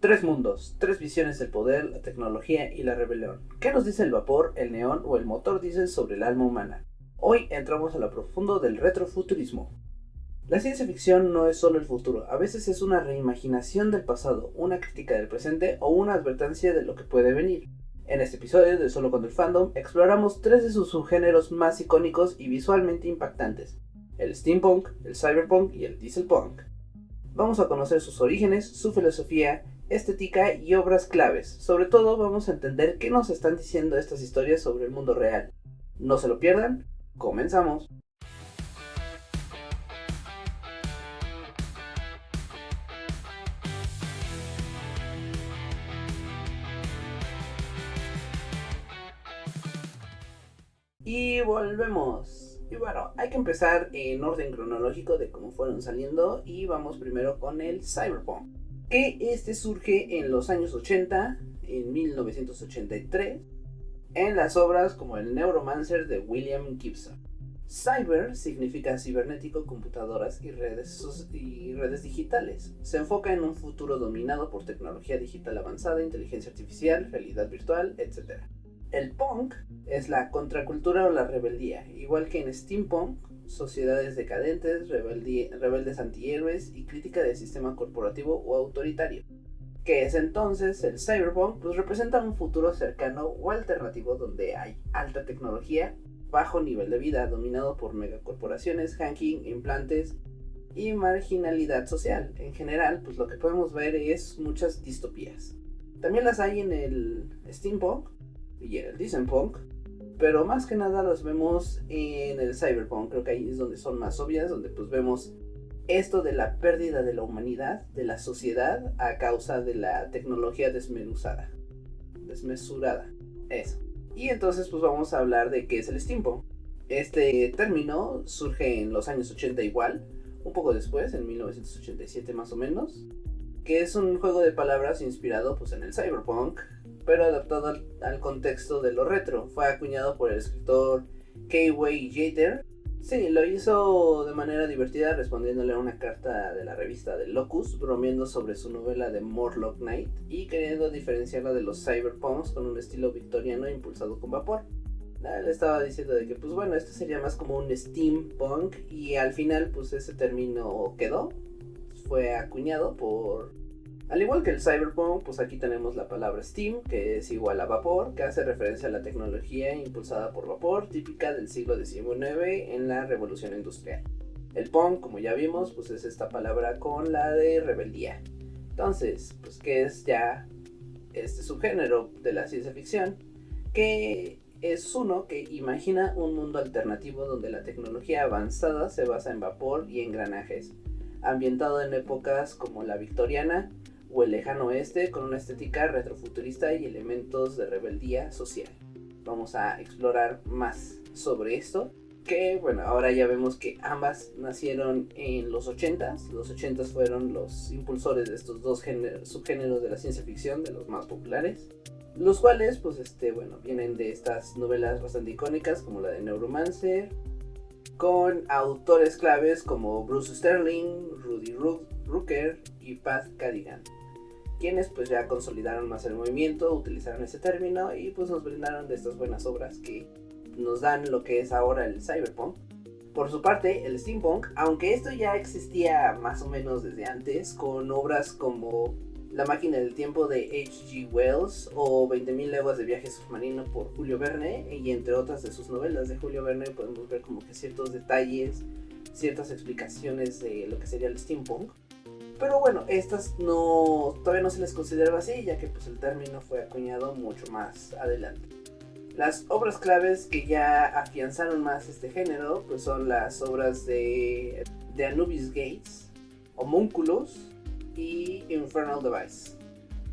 Tres mundos, tres visiones del poder, la tecnología y la rebelión. ¿Qué nos dice el vapor, el neón o el motor diésel sobre el alma humana? Hoy entramos a lo profundo del retrofuturismo. La ciencia ficción no es solo el futuro, a veces es una reimaginación del pasado, una crítica del presente o una advertencia de lo que puede venir. En este episodio de Solo con el Fandom exploramos tres de sus subgéneros más icónicos y visualmente impactantes: el steampunk, el cyberpunk y el dieselpunk. Vamos a conocer sus orígenes, su filosofía, estética y obras claves. Sobre todo vamos a entender qué nos están diciendo estas historias sobre el mundo real. No se lo pierdan, comenzamos. Y volvemos. Y bueno, hay que empezar en orden cronológico de cómo fueron saliendo y vamos primero con el cyberpunk. Que este surge en los años 80, en 1983, en las obras como el Neuromancer de William Gibson. Cyber significa cibernético, computadoras y redes digitales. Se enfoca en un futuro dominado por tecnología digital avanzada, inteligencia artificial, realidad virtual, etc. El punk es la contracultura o la rebeldía, igual que en steampunk, sociedades decadentes, rebeldes antihéroes y crítica del sistema corporativo o autoritario. Que es entonces el cyberpunk, pues representa un futuro cercano o alternativo donde hay alta tecnología, bajo nivel de vida, dominado por megacorporaciones, hacking, implantes y marginalidad social. En general, pues lo que podemos ver es muchas distopías. También las hay en el steampunk y en el dieselpunk, pero más que nada las vemos en el cyberpunk. Creo que ahí es donde son más obvias, donde pues vemos esto de la pérdida de la humanidad, de la sociedad, a causa de la tecnología desmesurada. Eso. Y entonces pues vamos a hablar de qué es el steampunk. Este término surge en los años 80 igual, un poco después, en 1987 más o menos, que es un juego de palabras inspirado pues en el cyberpunk, pero adaptado al contexto de lo retro. Fue acuñado por el escritor Keiwei Yater. Sí, lo hizo de manera divertida respondiéndole a una carta de la revista The Locus, bromeando sobre su novela de Morlock Knight y queriendo diferenciarla de los cyberpunks con un estilo victoriano impulsado con vapor. Le estaba diciendo de que pues bueno, esto sería más como un steampunk, y al final pues ese término quedó, fue acuñado por... Al igual que el cyberpunk, pues aquí tenemos la palabra steam, que es igual a vapor, que hace referencia a la tecnología impulsada por vapor, típica del siglo XIX en la revolución industrial. El punk, como ya vimos, pues es esta palabra con la de rebeldía. Entonces, pues ¿qué es ya este subgénero de la ciencia ficción? Que es uno que imagina un mundo alternativo donde la tecnología avanzada se basa en vapor y engranajes, ambientado en épocas como la victoriana o el lejano oeste, con una estética retrofuturista y elementos de rebeldía social. Vamos a explorar más sobre esto, que bueno, ahora ya vemos que ambas nacieron en los 80s. Los 80s fueron los impulsores de estos dos subgéneros de la ciencia ficción, de los más populares, los cuales pues bueno, vienen de estas novelas bastante icónicas como la de Neuromancer, con autores claves como Bruce Sterling, Rudy Rucker y Pat Cadigan, quienes pues ya consolidaron más el movimiento, utilizaron ese término y pues nos brindaron de estas buenas obras que nos dan lo que es ahora el cyberpunk. Por su parte, el steampunk, aunque esto ya existía más o menos desde antes, con obras como La máquina del tiempo de H.G. Wells o 20.000 leguas de viaje submarino por Julio Verne, y entre otras de sus novelas de Julio Verne podemos ver como que ciertos detalles, ciertas explicaciones de lo que sería el steampunk. Pero bueno, estas todavía no se les considera así, ya que pues el término fue acuñado mucho más adelante. Las obras claves que ya afianzaron más este género pues son las obras de Anubis Gates, Homunculus y Infernal Device.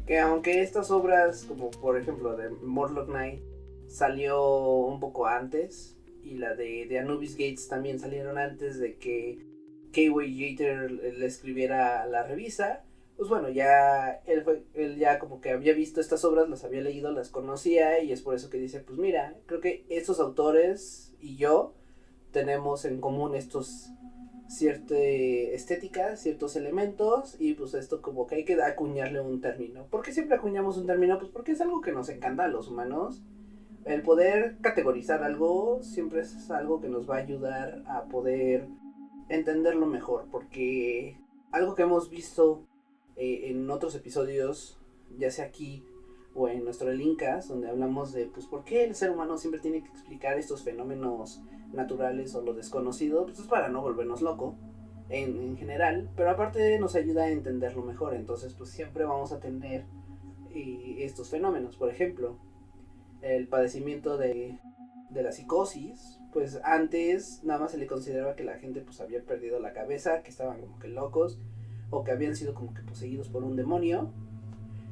Que aunque estas obras, como por ejemplo de Morlock Knight, salió un poco antes, y la de Anubis Gates también salieron antes de que Keiwei Yater le escribiera la revista, pues bueno, ya él ya como que había visto estas obras, las había leído, las conocía, y es por eso que dice, pues mira, creo que estos autores y yo tenemos en común cierta estética, ciertos elementos, y pues esto como que hay que acuñarle un término. ¿Por qué siempre acuñamos un término? Pues porque es algo que nos encanta a los humanos. El poder categorizar algo siempre es algo que nos va a ayudar a poder entenderlo mejor, porque algo que hemos visto en otros episodios, ya sea aquí o en nuestro Lincas, donde hablamos de pues por qué el ser humano siempre tiene que explicar estos fenómenos naturales o lo desconocido, pues es para no volvernos loco en general, pero aparte nos ayuda a entenderlo mejor. Entonces pues siempre vamos a tener estos fenómenos. Por ejemplo, el padecimiento de la psicosis, pues antes nada más se le consideraba que la gente pues había perdido la cabeza, que estaban como que locos, o que habían sido como que poseídos por un demonio.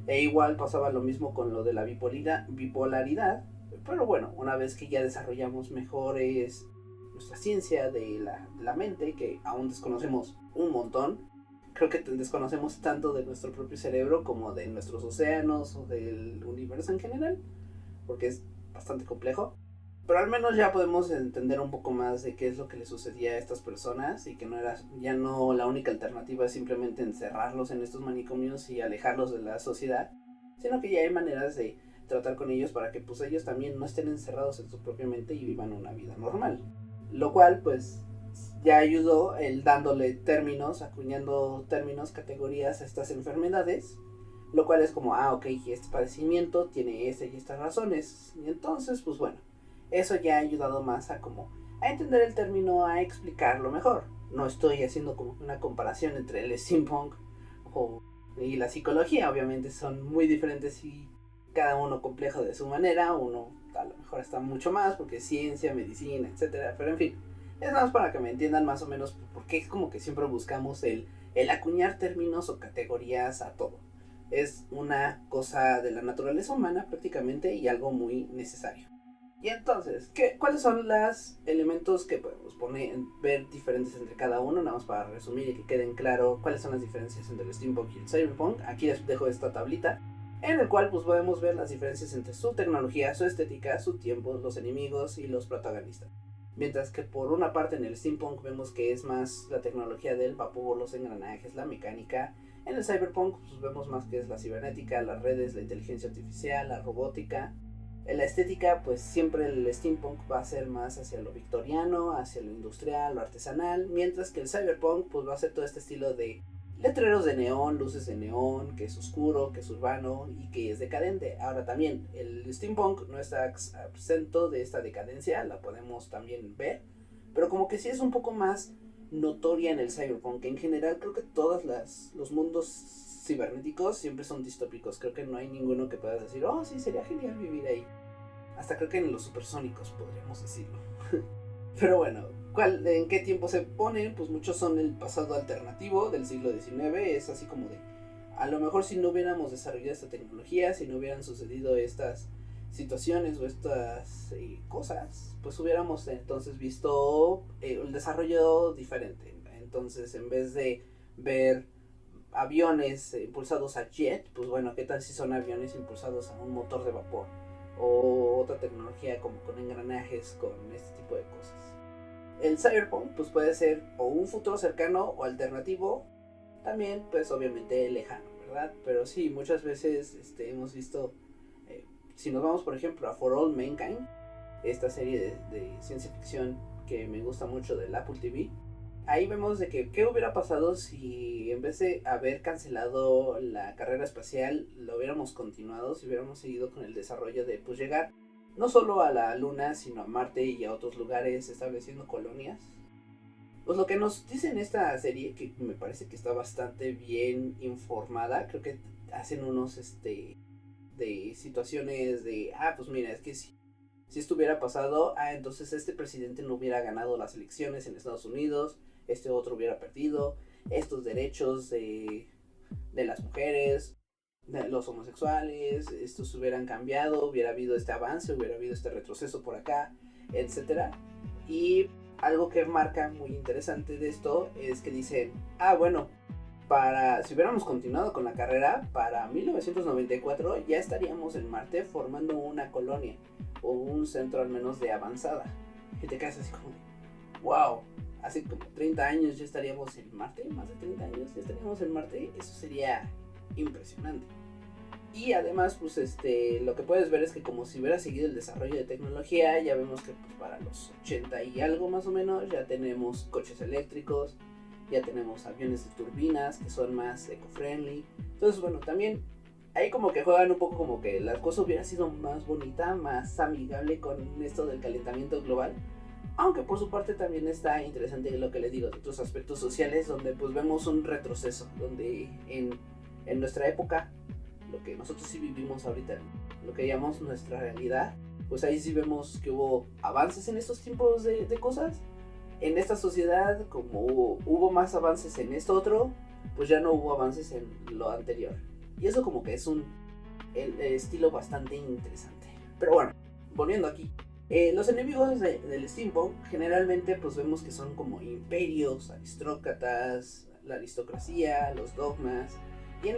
E igual pasaba lo mismo con lo de la bipolaridad. Pero bueno, una vez que ya desarrollamos mejores nuestra ciencia de la mente, que aún desconocemos un montón, creo que desconocemos tanto de nuestro propio cerebro como de nuestros océanos o del universo en general, porque es bastante complejo. Pero al menos ya podemos entender un poco más de qué es lo que le sucedía a estas personas, y que no era, ya no la única alternativa es simplemente encerrarlos en estos manicomios y alejarlos de la sociedad, sino que ya hay maneras de tratar con ellos para que pues ellos también no estén encerrados en su propia mente y vivan una vida normal. Lo cual pues ya ayudó el dándole términos, acuñando términos, categorías a estas enfermedades, lo cual es como, ok, este padecimiento tiene esta y estas razones, y entonces pues bueno, eso ya ha ayudado más a como a entender el término, a explicarlo mejor. No estoy haciendo como una comparación entre el steampunk y la psicología, obviamente son muy diferentes y cada uno complejo de su manera. Uno a lo mejor está mucho más porque es ciencia, medicina, etcétera, pero en fin, es más para que me entiendan más o menos, porque es como que siempre buscamos el acuñar términos o categorías a todo. Es una cosa de la naturaleza humana prácticamente, y algo muy necesario. Y entonces, ¿cuáles son los elementos que podemos ver diferentes entre cada uno? Nada más para resumir y que queden claro cuáles son las diferencias entre el steampunk y el cyberpunk. Aquí les dejo esta tablita, en el cual pues podemos ver las diferencias entre su tecnología, su estética, su tiempo, los enemigos y los protagonistas. Mientras que por una parte en el steampunk vemos que es más la tecnología del vapor, los engranajes, la mecánica. En el cyberpunk pues vemos más que es la cibernética, las redes, la inteligencia artificial, la robótica. En la estética pues siempre el steampunk va a ser más hacia lo victoriano, hacia lo industrial, lo artesanal, mientras que el cyberpunk pues va a ser todo este estilo de letreros de neón, luces de neón, que es oscuro, que es urbano y que es decadente. Ahora también el steampunk no está exento de esta decadencia, la podemos también ver, pero como que sí es un poco más notoria en el cyberpunk. En general creo que todos los mundos cibernéticos siempre son distópicos. Creo que no hay ninguno que puedas decir, oh sí, sería genial vivir ahí. Hasta creo que en los supersónicos podríamos decirlo. Pero bueno, ¿en qué tiempo se ponen? Pues muchos son el pasado alternativo del siglo XIX. Es así como de, a lo mejor si no hubiéramos desarrollado esta tecnología, si no hubieran sucedido estas situaciones o estas cosas, pues hubiéramos entonces visto el desarrollo diferente. Entonces, en vez de ver aviones impulsados a jet, pues bueno, ¿qué tal si son aviones impulsados a un motor de vapor? O otra tecnología como con engranajes, con este tipo de cosas. El cyberpunk pues puede ser o un futuro cercano o alternativo, también pues obviamente lejano, ¿verdad? Pero sí, muchas veces hemos visto, si nos vamos por ejemplo a For All Mankind, esta serie de ciencia ficción que me gusta mucho del Apple TV, ahí vemos de que qué hubiera pasado si en vez de haber cancelado la carrera espacial lo hubiéramos continuado, si hubiéramos seguido con el desarrollo de pues llegar no solo a la Luna sino a Marte y a otros lugares, estableciendo colonias. Pues lo que nos dice en esta serie, que me parece que está bastante bien informada, creo que hacen unos de situaciones de pues mira, es que si esto hubiera pasado, entonces este presidente no hubiera ganado las elecciones en Estados Unidos, este otro hubiera perdido, estos derechos de las mujeres, de los homosexuales, estos hubieran cambiado, hubiera habido este avance, hubiera habido este retroceso por acá, etcétera. Y algo que marca muy interesante de esto es que dicen, bueno, si hubiéramos continuado con la carrera, para 1994 ya estaríamos en Marte formando una colonia o un centro al menos de avanzada. Y te quedas así como, wow, hace como 30 años ya estaríamos en Marte, más de 30 años ya estaríamos en Marte, eso sería impresionante. Y además, pues lo que puedes ver es que como si hubiera seguido el desarrollo de tecnología, ya vemos que pues, para los 80 y algo más o menos, ya tenemos coches eléctricos, ya tenemos aviones de turbinas que son más eco-friendly. Entonces, bueno, también ahí como que juegan un poco como que la cosa hubiera sido más bonita, más amigable con esto del calentamiento global. Aunque por su parte también está interesante lo que les digo de otros aspectos sociales, donde pues vemos un retroceso, donde en nuestra época, lo que nosotros sí vivimos ahorita, lo que llamamos nuestra realidad, pues ahí sí vemos que hubo avances en estos tipos de cosas. En esta sociedad, como hubo más avances en esto otro, pues ya no hubo avances en lo anterior. Y eso como que es el estilo bastante interesante. Pero bueno, volviendo aquí. Los enemigos del steampunk generalmente pues vemos que son como imperios, aristócratas, la aristocracia, los dogmas. Y en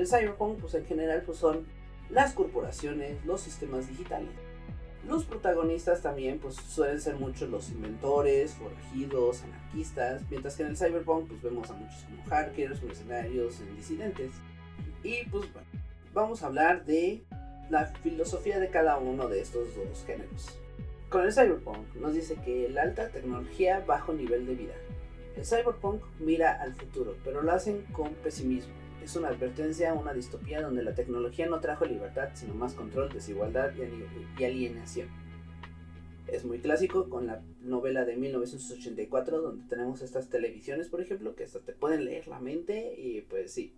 el cyberpunk pues en general pues son las corporaciones, los sistemas digitales. Los protagonistas también pues suelen ser muchos los inventores, forajidos, anarquistas, mientras que en el cyberpunk pues vemos a muchos como hackers, mercenarios, disidentes. Y pues bueno, vamos a hablar de la filosofía de cada uno de estos dos géneros. Con el cyberpunk nos dice que la alta tecnología, bajo nivel de vida. El cyberpunk mira al futuro, pero lo hacen con pesimismo. Es una advertencia, una distopía donde la tecnología no trajo libertad, sino más control, desigualdad y alienación. Es muy clásico con la novela de 1984, donde tenemos estas televisiones, por ejemplo, que hasta te pueden leer la mente y pues sí.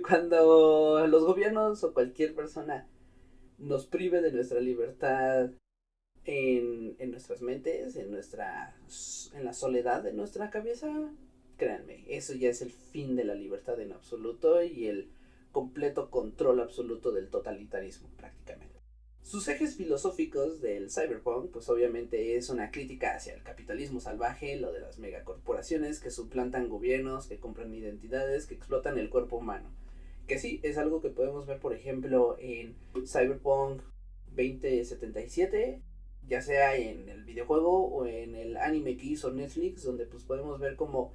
Cuando los gobiernos o cualquier persona nos prive de nuestra libertad en nuestras mentes, en la soledad de nuestra cabeza, créanme, eso ya es el fin de la libertad en absoluto y el completo control absoluto del totalitarismo prácticamente. Sus ejes filosóficos del cyberpunk, pues obviamente es una crítica hacia el capitalismo salvaje, lo de las megacorporaciones que suplantan gobiernos, que compran identidades, que explotan el cuerpo humano. Que sí, es algo que podemos ver, por ejemplo, en Cyberpunk 2077, ya sea en el videojuego o en el anime que hizo Netflix, donde pues podemos ver como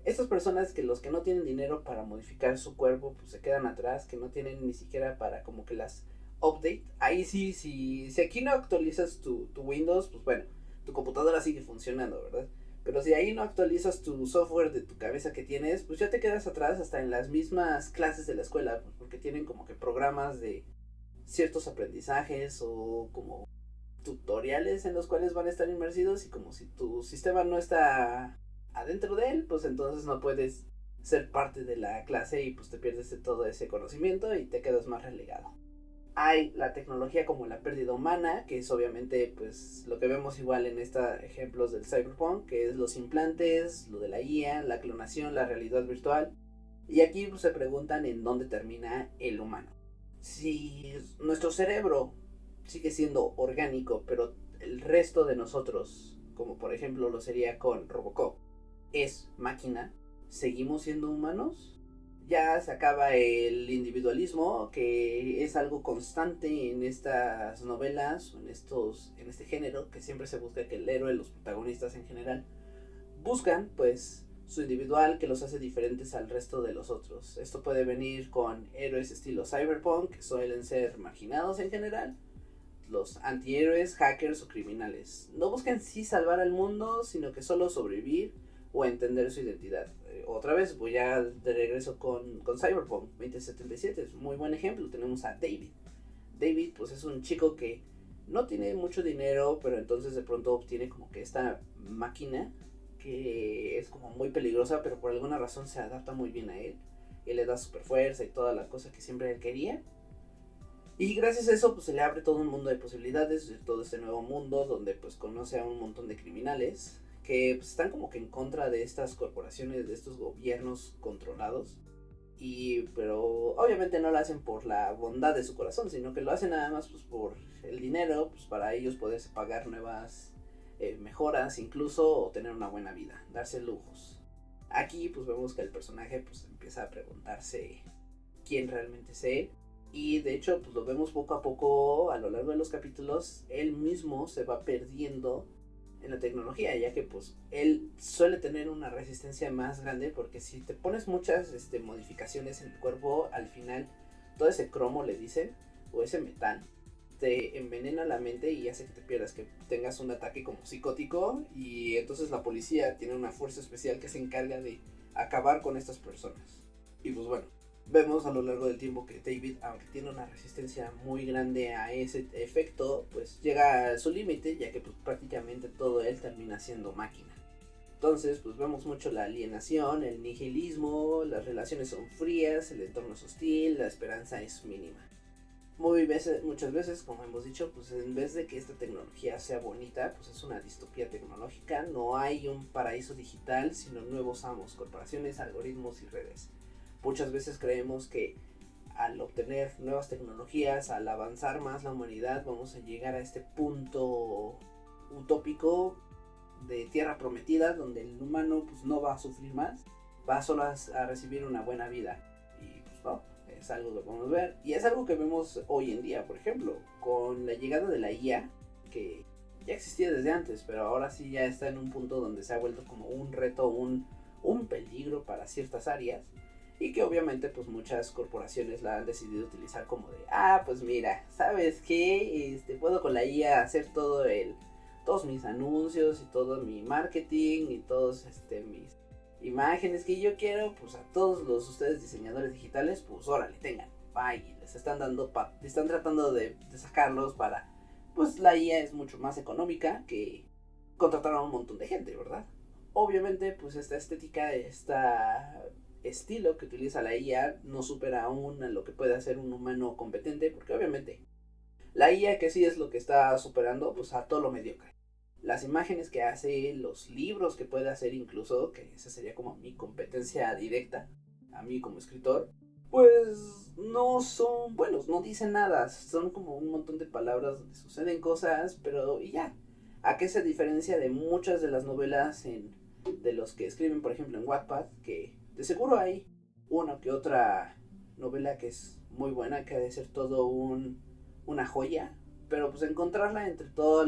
estas personas que los que no tienen dinero para modificar su cuerpo, pues se quedan atrás, que no tienen ni siquiera para como que las update. Ahí sí, si aquí no actualizas tu Windows, pues bueno, tu computadora sigue funcionando, ¿verdad? Pero si ahí no actualizas tu software de tu cabeza que tienes, pues ya te quedas atrás hasta en las mismas clases de la escuela, pues porque tienen como que programas de ciertos aprendizajes o como tutoriales en los cuales van a estar inmersidos y como si tu sistema no está adentro de él, pues entonces no puedes ser parte de la clase y pues te pierdes de todo ese conocimiento y te quedas más relegado. Hay la tecnología como la pérdida humana, que es obviamente pues lo que vemos igual en estos ejemplos del cyberpunk, que es los implantes, lo de la IA, la clonación, la realidad virtual. Y aquí pues, se preguntan en dónde termina el humano. Si nuestro cerebro sigue siendo orgánico, pero el resto de nosotros, como por ejemplo lo sería con Robocop, es máquina, ¿seguimos siendo humanos? Ya se acaba el individualismo, que es algo constante en estas novelas, en este género, que siempre se busca que el héroe, los protagonistas en general, buscan pues su individual que los hace diferentes al resto de los otros. Esto puede venir con héroes estilo cyberpunk, que suelen ser marginados en general, los antihéroes, hackers o criminales. No buscan sí salvar al mundo, sino que solo sobrevivir o entender su identidad. Otra vez voy a de regreso con Cyberpunk 2077, es un muy buen ejemplo. Tenemos a David. David pues es un chico que no tiene mucho dinero, pero entonces de pronto obtiene como que esta máquina que es como muy peligrosa, pero por alguna razón se adapta muy bien a él. Él le da super fuerza y toda la cosa que siempre él quería. Y gracias a eso pues se le abre todo un mundo de posibilidades, de todo este nuevo mundo donde pues conoce a un montón de criminales que pues, están como que en contra de estas corporaciones, de estos gobiernos controlados. Pero obviamente no lo hacen por la bondad de su corazón, sino que lo hacen nada más pues por el dinero, pues para ellos poderse pagar nuevas mejoras incluso o tener una buena vida, darse lujos. Aquí pues vemos que el personaje pues empieza a preguntarse quién realmente es él. Y de hecho, pues lo vemos poco a poco a lo largo de los capítulos. Él mismo se va perdiendo en la tecnología, ya que pues él suele tener una resistencia más grande, porque si te pones muchas modificaciones en el cuerpo, al final todo ese cromo, le dicen, o ese metal, te envenena la mente y hace que te pierdas, que tengas un ataque como psicótico, y entonces la policía tiene una fuerza especial que se encarga de acabar con estas personas. Y pues bueno, vemos a lo largo del tiempo que David, aunque tiene una resistencia muy grande a ese efecto, pues llega a su límite, ya que pues prácticamente todo él termina siendo máquina. Entonces pues vemos mucho la alienación, el nihilismo, las relaciones son frías, el entorno es hostil, la esperanza es mínima. Muchas veces, como hemos dicho, pues en vez de que esta tecnología sea bonita, pues es una distopía tecnológica. No hay un paraíso digital, sino nuevos amos, corporaciones, algoritmos y redes. Muchas veces creemos que al obtener nuevas tecnologías, al avanzar más la humanidad, vamos a llegar a este punto utópico de tierra prometida, donde el humano pues no va a sufrir más, va solo a recibir una buena vida. Y pues no, es algo que podemos ver, y es algo que vemos hoy en día, por ejemplo, con la llegada de la IA, que ya existía desde antes, pero ahora sí ya está en un punto donde se ha vuelto como un reto, un peligro para ciertas áreas, y que obviamente pues muchas corporaciones la han decidido utilizar como de, pues mira, ¿sabes qué? Puedo con la IA hacer todos mis anuncios y todo mi marketing y todos mis imágenes que yo quiero, pues a todos ustedes diseñadores digitales, pues órale, tengan, bye, les están están tratando de sacarlos para, pues la IA es mucho más económica que contratar a un montón de gente, ¿verdad? Obviamente, pues esta estética, estilo que utiliza la IA no supera aún a lo que puede hacer un humano competente, porque obviamente la IA, que sí es lo que está superando, pues a todo lo mediocre. Las imágenes que hace, los libros que puede hacer incluso, que esa sería como mi competencia directa, a mí como escritor, pues no son buenos, no dicen nada, son como un montón de palabras donde suceden cosas, pero y ya. ¿A qué se diferencia de muchas de las novelas de los que escriben, por ejemplo, en Wattpad? Que de seguro hay una que otra novela que es muy buena, que ha de ser todo una joya, pero pues encontrarla entre todo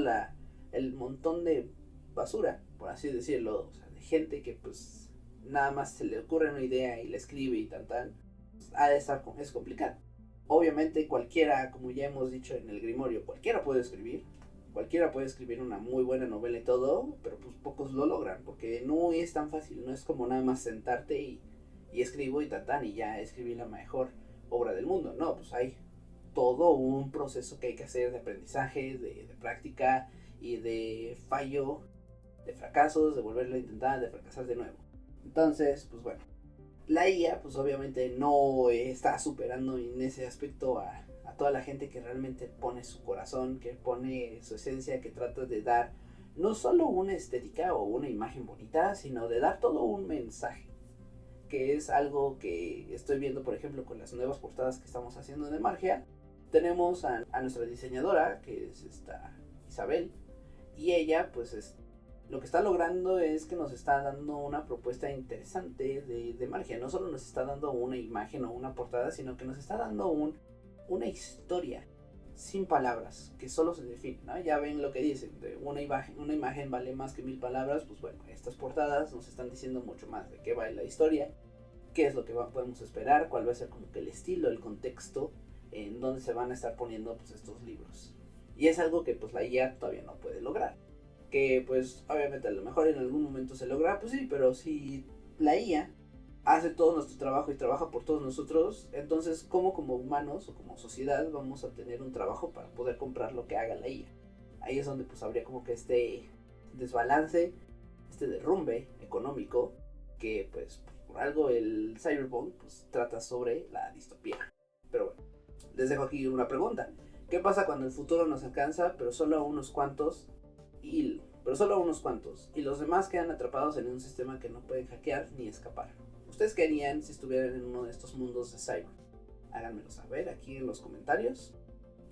el montón de basura, por así decirlo, o sea, de gente que pues nada más se le ocurre una idea y la escribe y tal, pues, ha de estar, es complicado. Obviamente cualquiera, como ya hemos dicho en el Grimorio, cualquiera puede escribir una muy buena novela y todo, pero pues pocos lo logran, porque no es tan fácil, no es como nada más sentarte y escribo y y ya escribí la mejor obra del mundo, no, pues hay todo un proceso que hay que hacer de aprendizaje, de práctica y de fallo, de fracasos, de volverlo a intentar, de fracasar de nuevo. Entonces, pues bueno, la IA pues obviamente no está superando en ese aspecto a toda la gente que realmente pone su corazón, que pone su esencia, que trata de dar no solo una estética o una imagen bonita, sino de dar todo un mensaje, que es algo que estoy viendo, por ejemplo, con las nuevas portadas que estamos haciendo de Margia. Tenemos a nuestra diseñadora, que es esta Isabel, y ella pues lo que está logrando es que nos está dando una propuesta interesante de Margia. No solo nos está dando una imagen o una portada, sino que nos está dando una historia sin palabras, que solo se define, ¿no? Ya ven lo que dicen, de una imagen vale más que 1000 palabras. Pues bueno, estas portadas nos están diciendo mucho más de qué va la historia, qué es lo que podemos esperar, cuál va a ser como que el estilo, el contexto, en donde se van a estar poniendo pues estos libros. Y es algo que pues la IA todavía no puede lograr. Que pues obviamente a lo mejor en algún momento se logra, pues sí, pero si la IA hace todo nuestro trabajo y trabaja por todos nosotros, entonces ¿cómo como humanos o como sociedad vamos a tener un trabajo para poder comprar lo que haga la IA? Ahí es donde pues habría como que este desbalance, este derrumbe económico, que pues por algo el cyberpunk pues trata sobre la distopía. Pero bueno, les dejo aquí una pregunta. ¿Qué pasa cuando el futuro nos alcanza, pero solo a unos cuantos y los demás quedan atrapados en un sistema que no pueden hackear ni escapar? ¿Ustedes qué harían si estuvieran en uno de estos mundos de cyber? Háganmelo saber aquí en los comentarios.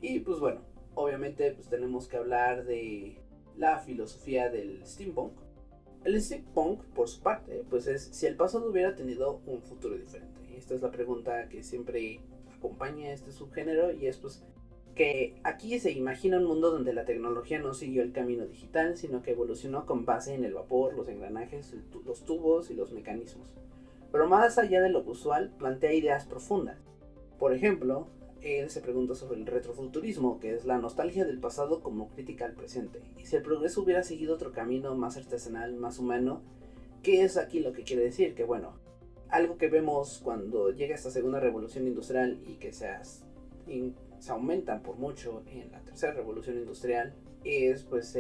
Y pues bueno, obviamente pues tenemos que hablar de la filosofía del steampunk. El steampunk, por su parte, pues es si el pasado hubiera tenido un futuro diferente. Y esta es la pregunta que siempre acompaña a este subgénero, y es pues que aquí se imagina un mundo donde la tecnología no siguió el camino digital, sino que evolucionó con base en el vapor, los engranajes, los tubos y los mecanismos. Pero más allá de lo usual, plantea ideas profundas. Por ejemplo, él se pregunta sobre el retrofuturismo, que es la nostalgia del pasado como crítica al presente. Y si el progreso hubiera seguido otro camino más artesanal, más humano, ¿qué es aquí lo que quiere decir? Que bueno, algo que vemos cuando llega esta segunda revolución industrial y que se aumentan por mucho en la tercera revolución industrial es pues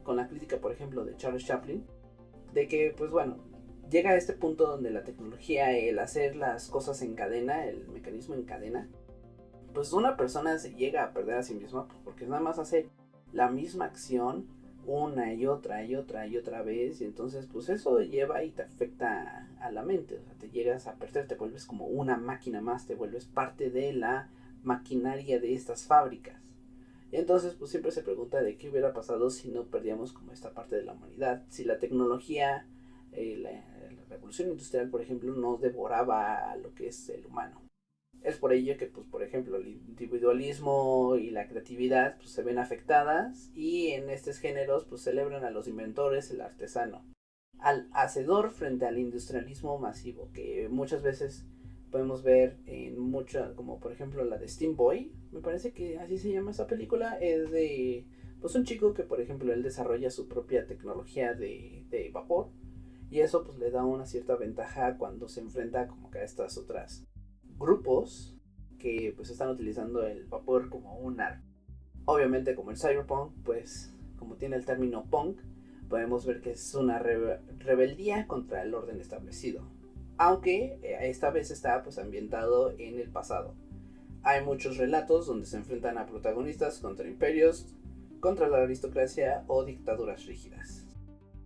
con la crítica por ejemplo de Charles Chaplin, de que pues bueno, llega a este punto donde la tecnología, el hacer las cosas en cadena, el mecanismo en cadena, pues una persona se llega a perder a sí misma porque nada más hace la misma acción una y otra y otra y otra vez, y entonces pues eso lleva y te afecta a la mente, o sea, te llegas a perder, te vuelves como una máquina más, te vuelves parte de la maquinaria de estas fábricas. Y entonces pues siempre se pregunta de qué hubiera pasado si no perdíamos como esta parte de la humanidad, si la tecnología, la revolución industrial por ejemplo nos devoraba a lo que es el humano. Es por ello que, pues, por ejemplo, el individualismo y la creatividad pues, se ven afectadas, y en estos géneros pues, celebran a los inventores, el artesano, al hacedor frente al industrialismo masivo, que muchas veces podemos ver en muchas, como por ejemplo la de Steam Boy, me parece que así se llama esa película, es de pues un chico que por ejemplo él desarrolla su propia tecnología de vapor, y eso pues le da una cierta ventaja cuando se enfrenta como que a estas otras grupos que pues están utilizando el vapor como un arma. Obviamente como el cyberpunk, pues como tiene el término punk, podemos ver que es una rebeldía contra el orden establecido. Aunque esta vez está pues ambientado en el pasado. Hay muchos relatos donde se enfrentan a protagonistas contra imperios, contra la aristocracia o dictaduras rígidas.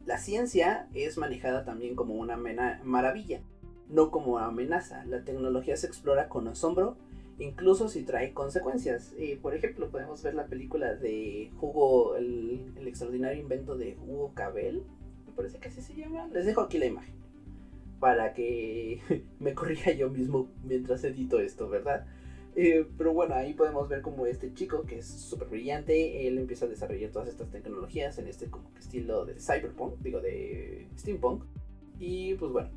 La ciencia es manejada también como una maravilla, no como amenaza. La tecnología se explora con asombro, incluso si trae consecuencias. Por ejemplo, podemos ver la película de Hugo, el extraordinario invento de Hugo Cabell, me parece que así se llama. Les dejo aquí la imagen para que me corrija yo mismo mientras edito esto, ¿verdad? Pero bueno, ahí podemos ver como este chico que es súper brillante, él empieza a desarrollar todas estas tecnologías en este como estilo de cyberpunk, digo de steampunk. Y pues bueno,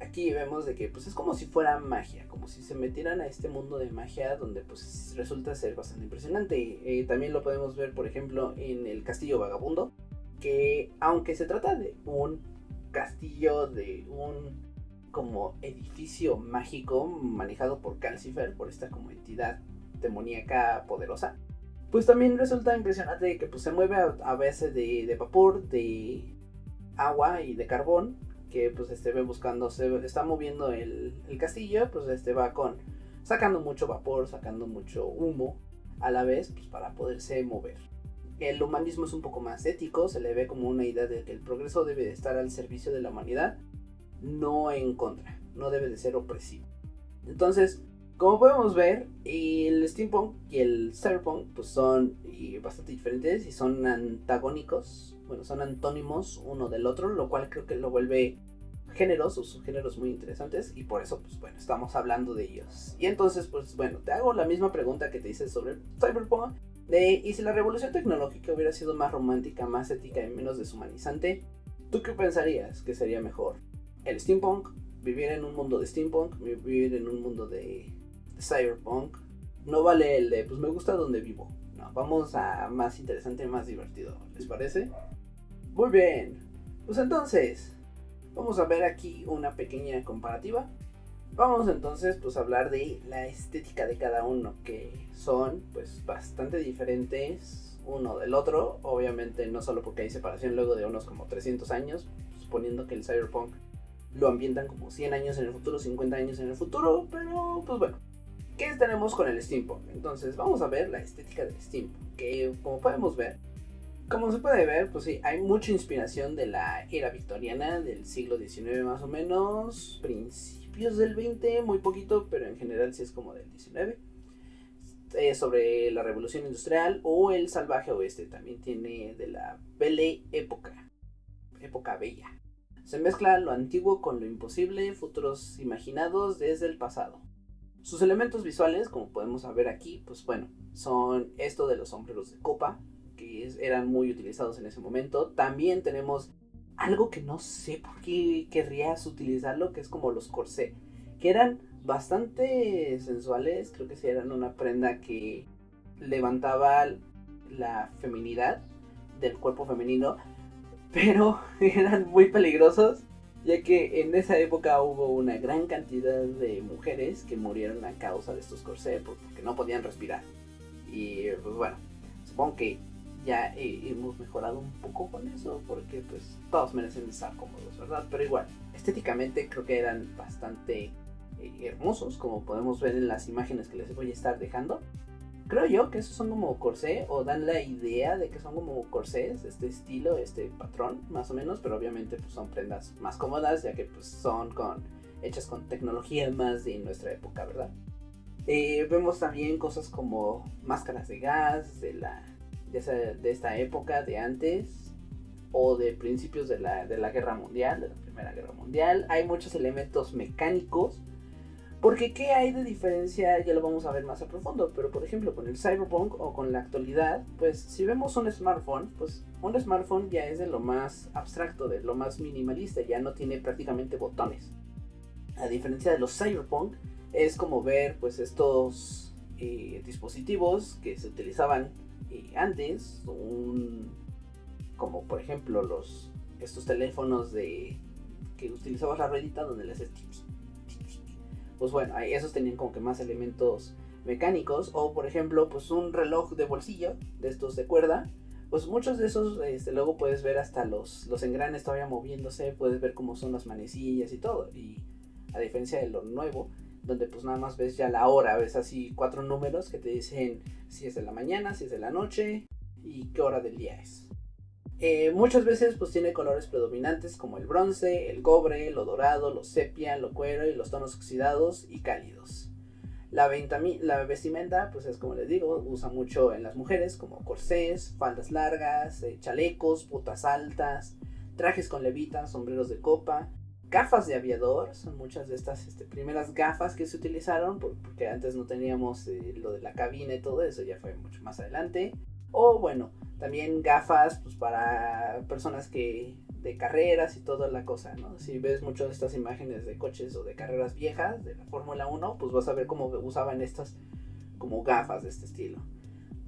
aquí vemos de que pues es como si fuera magia, como si se metieran a este mundo de magia donde pues resulta ser bastante impresionante. También lo podemos ver por ejemplo en el Castillo Vagabundo, que aunque se trata de un castillo, de un como edificio mágico manejado por Calcifer, por esta como entidad demoníaca poderosa, pues también resulta impresionante que pues se mueve a base de vapor, de agua y de carbón, que pues ve buscando, se está moviendo el castillo, pues va con sacando mucho vapor, sacando mucho humo a la vez, pues para poderse mover. El humanismo es un poco más ético, se le ve como una idea de que el progreso debe de estar al servicio de la humanidad, no en contra, no debe de ser opresivo. Entonces, como podemos ver, el steampunk y el cyberpunk pues son bastante diferentes y son antagónicos, bueno, son antónimos uno del otro, lo cual creo que lo vuelve géneros o subgéneros muy interesantes, y por eso pues bueno, estamos hablando de ellos. Y entonces pues bueno, te hago la misma pregunta que te hice sobre el cyberpunk, y si la revolución tecnológica hubiera sido más romántica, más ética y menos deshumanizante, ¿tú qué pensarías que sería mejor? ¿El steampunk? ¿Vivir en un mundo de steampunk? ¿Vivir en un mundo de cyberpunk? No vale el de pues me gusta donde vivo. No, vamos a más interesante, más divertido. ¿Les parece? Muy bien. Pues entonces, vamos a ver aquí una pequeña comparativa. Vamos entonces pues a hablar de la estética de cada uno, que son pues bastante diferentes uno del otro. Obviamente no solo porque hay separación luego de unos como 300 años, suponiendo que el cyberpunk lo ambientan como 100 años en el futuro, 50 años en el futuro, pero pues bueno, ¿qué tenemos con el steampunk? Entonces vamos a ver la estética del steampunk, que como se puede ver, pues sí, hay mucha inspiración de la era victoriana del siglo XIX más o menos, principios del XX, muy poquito, pero en general sí es como del XIX. Sobre la revolución industrial o el salvaje oeste, también tiene de la Belle época bella. Se mezcla lo antiguo con lo imposible, futuros imaginados desde el pasado. Sus elementos visuales, como podemos ver aquí, pues bueno, son esto de los sombreros de copa, que eran muy utilizados en ese momento. También tenemos algo que no sé por qué querrías utilizarlo, que es como los corsé, que eran bastante sensuales. Creo que sí eran una prenda que levantaba la feminidad del cuerpo femenino, pero eran muy peligrosos, ya que en esa época hubo una gran cantidad de mujeres que murieron a causa de estos corsés porque no podían respirar. Y pues bueno, supongo que ya hemos mejorado un poco con eso, porque pues todos merecen estar cómodos, ¿verdad? Pero igual, estéticamente creo que eran bastante hermosos, como podemos ver en las imágenes que les voy a estar dejando. Creo yo que esos son como corsé, o dan la idea de que son como corsés, este estilo, este patrón, más o menos, pero obviamente pues son prendas más cómodas, ya que pues son hechas con tecnología más de nuestra época, ¿verdad? Vemos también cosas como máscaras de gas de esta época, de antes, o de principios de la guerra mundial, de la Primera Guerra Mundial. Hay muchos elementos mecánicos. Porque ¿qué hay de diferencia? Ya lo vamos a ver más a profundo, pero por ejemplo con el cyberpunk o con la actualidad, pues si vemos un smartphone, pues un smartphone ya es de lo más abstracto, de lo más minimalista, ya no tiene prácticamente botones. A diferencia de los cyberpunk, es como ver pues estos dispositivos que se utilizaban antes, como por ejemplo estos teléfonos que utilizabas la ruedita donde le haces tips. Pues bueno, esos tenían como que más elementos mecánicos, o por ejemplo pues un reloj de bolsillo de estos de cuerda. Pues muchos de esos luego puedes ver hasta los engranes todavía moviéndose, puedes ver cómo son las manecillas y todo. Y a diferencia de lo nuevo, donde pues nada más ves ya la hora, ves así 4 números que te dicen si es de la mañana, si es de la noche y qué hora del día es. Muchas veces pues tiene colores predominantes como el bronce, el cobre, lo dorado, lo sepia, lo cuero y los tonos oxidados y cálidos. La vestimenta pues es como les digo, usa mucho en las mujeres como corsés, faldas largas, chalecos, botas altas, trajes con levitas, sombreros de copa, gafas de aviador. Son muchas de estas primeras gafas que se utilizaron porque antes no teníamos lo de la cabina y todo eso, ya fue mucho más adelante. O bueno, también gafas pues para personas de carreras y toda la cosa, ¿no? Si ves muchas de estas imágenes de coches o de carreras viejas de la Fórmula 1, pues vas a ver cómo usaban estas como gafas de este estilo.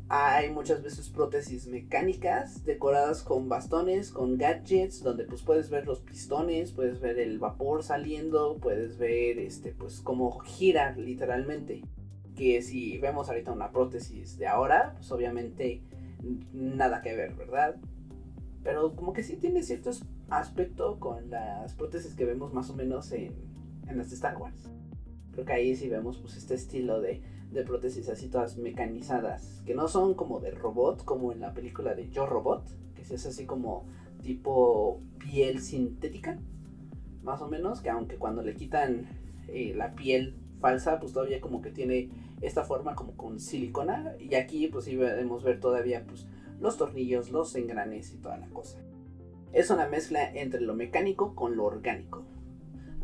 Hay muchas veces prótesis mecánicas decoradas con bastones, con gadgets, donde pues puedes ver los pistones, puedes ver el vapor saliendo, puedes ver pues cómo gira literalmente. Que si vemos ahorita una prótesis de ahora, pues obviamente nada que ver, ¿verdad? Pero como que sí tiene cierto aspecto con las prótesis que vemos más o menos en las de Star Wars. Creo que ahí sí vemos pues este estilo de prótesis así todas mecanizadas, que no son como de robot, como en la película de Yo Robot, que sí es así como tipo piel sintética, más o menos, que aunque cuando le quitan la piel falsa, pues todavía como que tiene esta forma como con silicona, y aquí pues sí podemos ver todavía pues los tornillos, los engranes y toda la cosa. Es una mezcla entre lo mecánico con lo orgánico.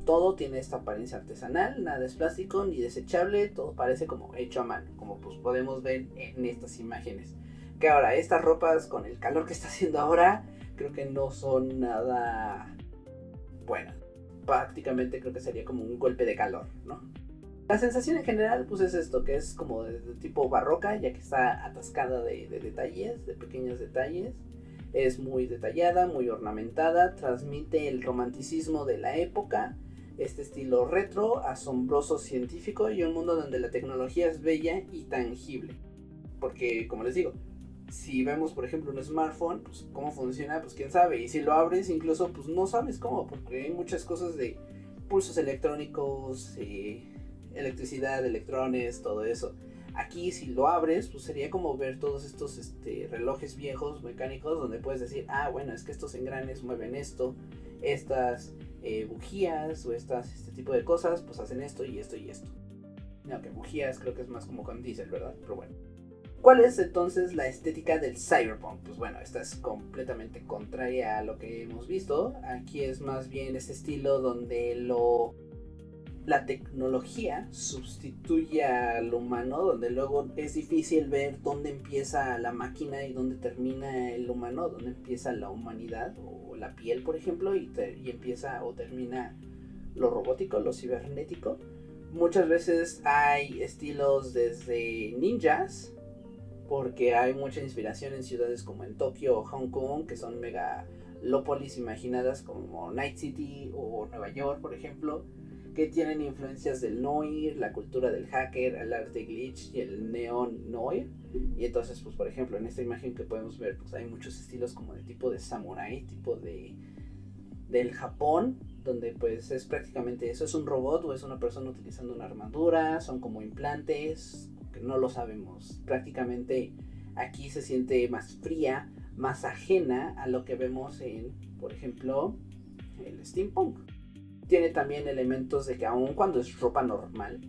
Todo tiene esta apariencia artesanal, nada es plástico ni desechable, todo parece como hecho a mano, como pues podemos ver en estas imágenes. Que ahora, estas ropas con el calor que está haciendo ahora, creo que no son nada buenas. Prácticamente creo que sería como un golpe de calor, ¿no? La sensación en general pues es esto, que es como de tipo barroca, ya que está atascada de detalles, de pequeños detalles. Es muy detallada, muy ornamentada, transmite el romanticismo de la época, este estilo retro, asombroso, científico y un mundo donde la tecnología es bella y tangible. Porque, como les digo, si vemos por ejemplo un smartphone, pues cómo funciona, pues quién sabe, y si lo abres incluso pues no sabes cómo, porque hay muchas cosas de pulsos electrónicos, electricidad, electrones, todo eso. Aquí si lo abres, pues sería como ver todos estos relojes viejos mecánicos donde puedes decir, ah, bueno, es que estos engranes mueven esto, estas bujías o este tipo de cosas, pues hacen esto y esto y esto. No, que bujías creo que es más como con diésel, ¿verdad? Pero bueno. ¿Cuál es entonces la estética del cyberpunk? Pues bueno, esta es completamente contraria a lo que hemos visto. Aquí es más bien este estilo donde la tecnología sustituye al humano, donde luego es difícil ver dónde empieza la máquina y dónde termina el humano, dónde empieza la humanidad o la piel, por ejemplo, y empieza o termina lo robótico, lo cibernético. Muchas veces hay estilos desde ninjas, porque hay mucha inspiración en ciudades como en Tokio o Hong Kong, que son megalópolis imaginadas como Night City o Nueva York, por ejemplo, que tienen influencias del noir, la cultura del hacker, el arte glitch y el neon noir. Y entonces, pues por ejemplo, en esta imagen que podemos ver, pues hay muchos estilos como de tipo de samurai, tipo del Japón, donde pues es prácticamente eso, es un robot o es una persona utilizando una armadura, son como implantes, que no lo sabemos. Prácticamente aquí se siente más fría, más ajena a lo que vemos en, por ejemplo, el steampunk. Tiene también elementos de que aun cuando es ropa normal,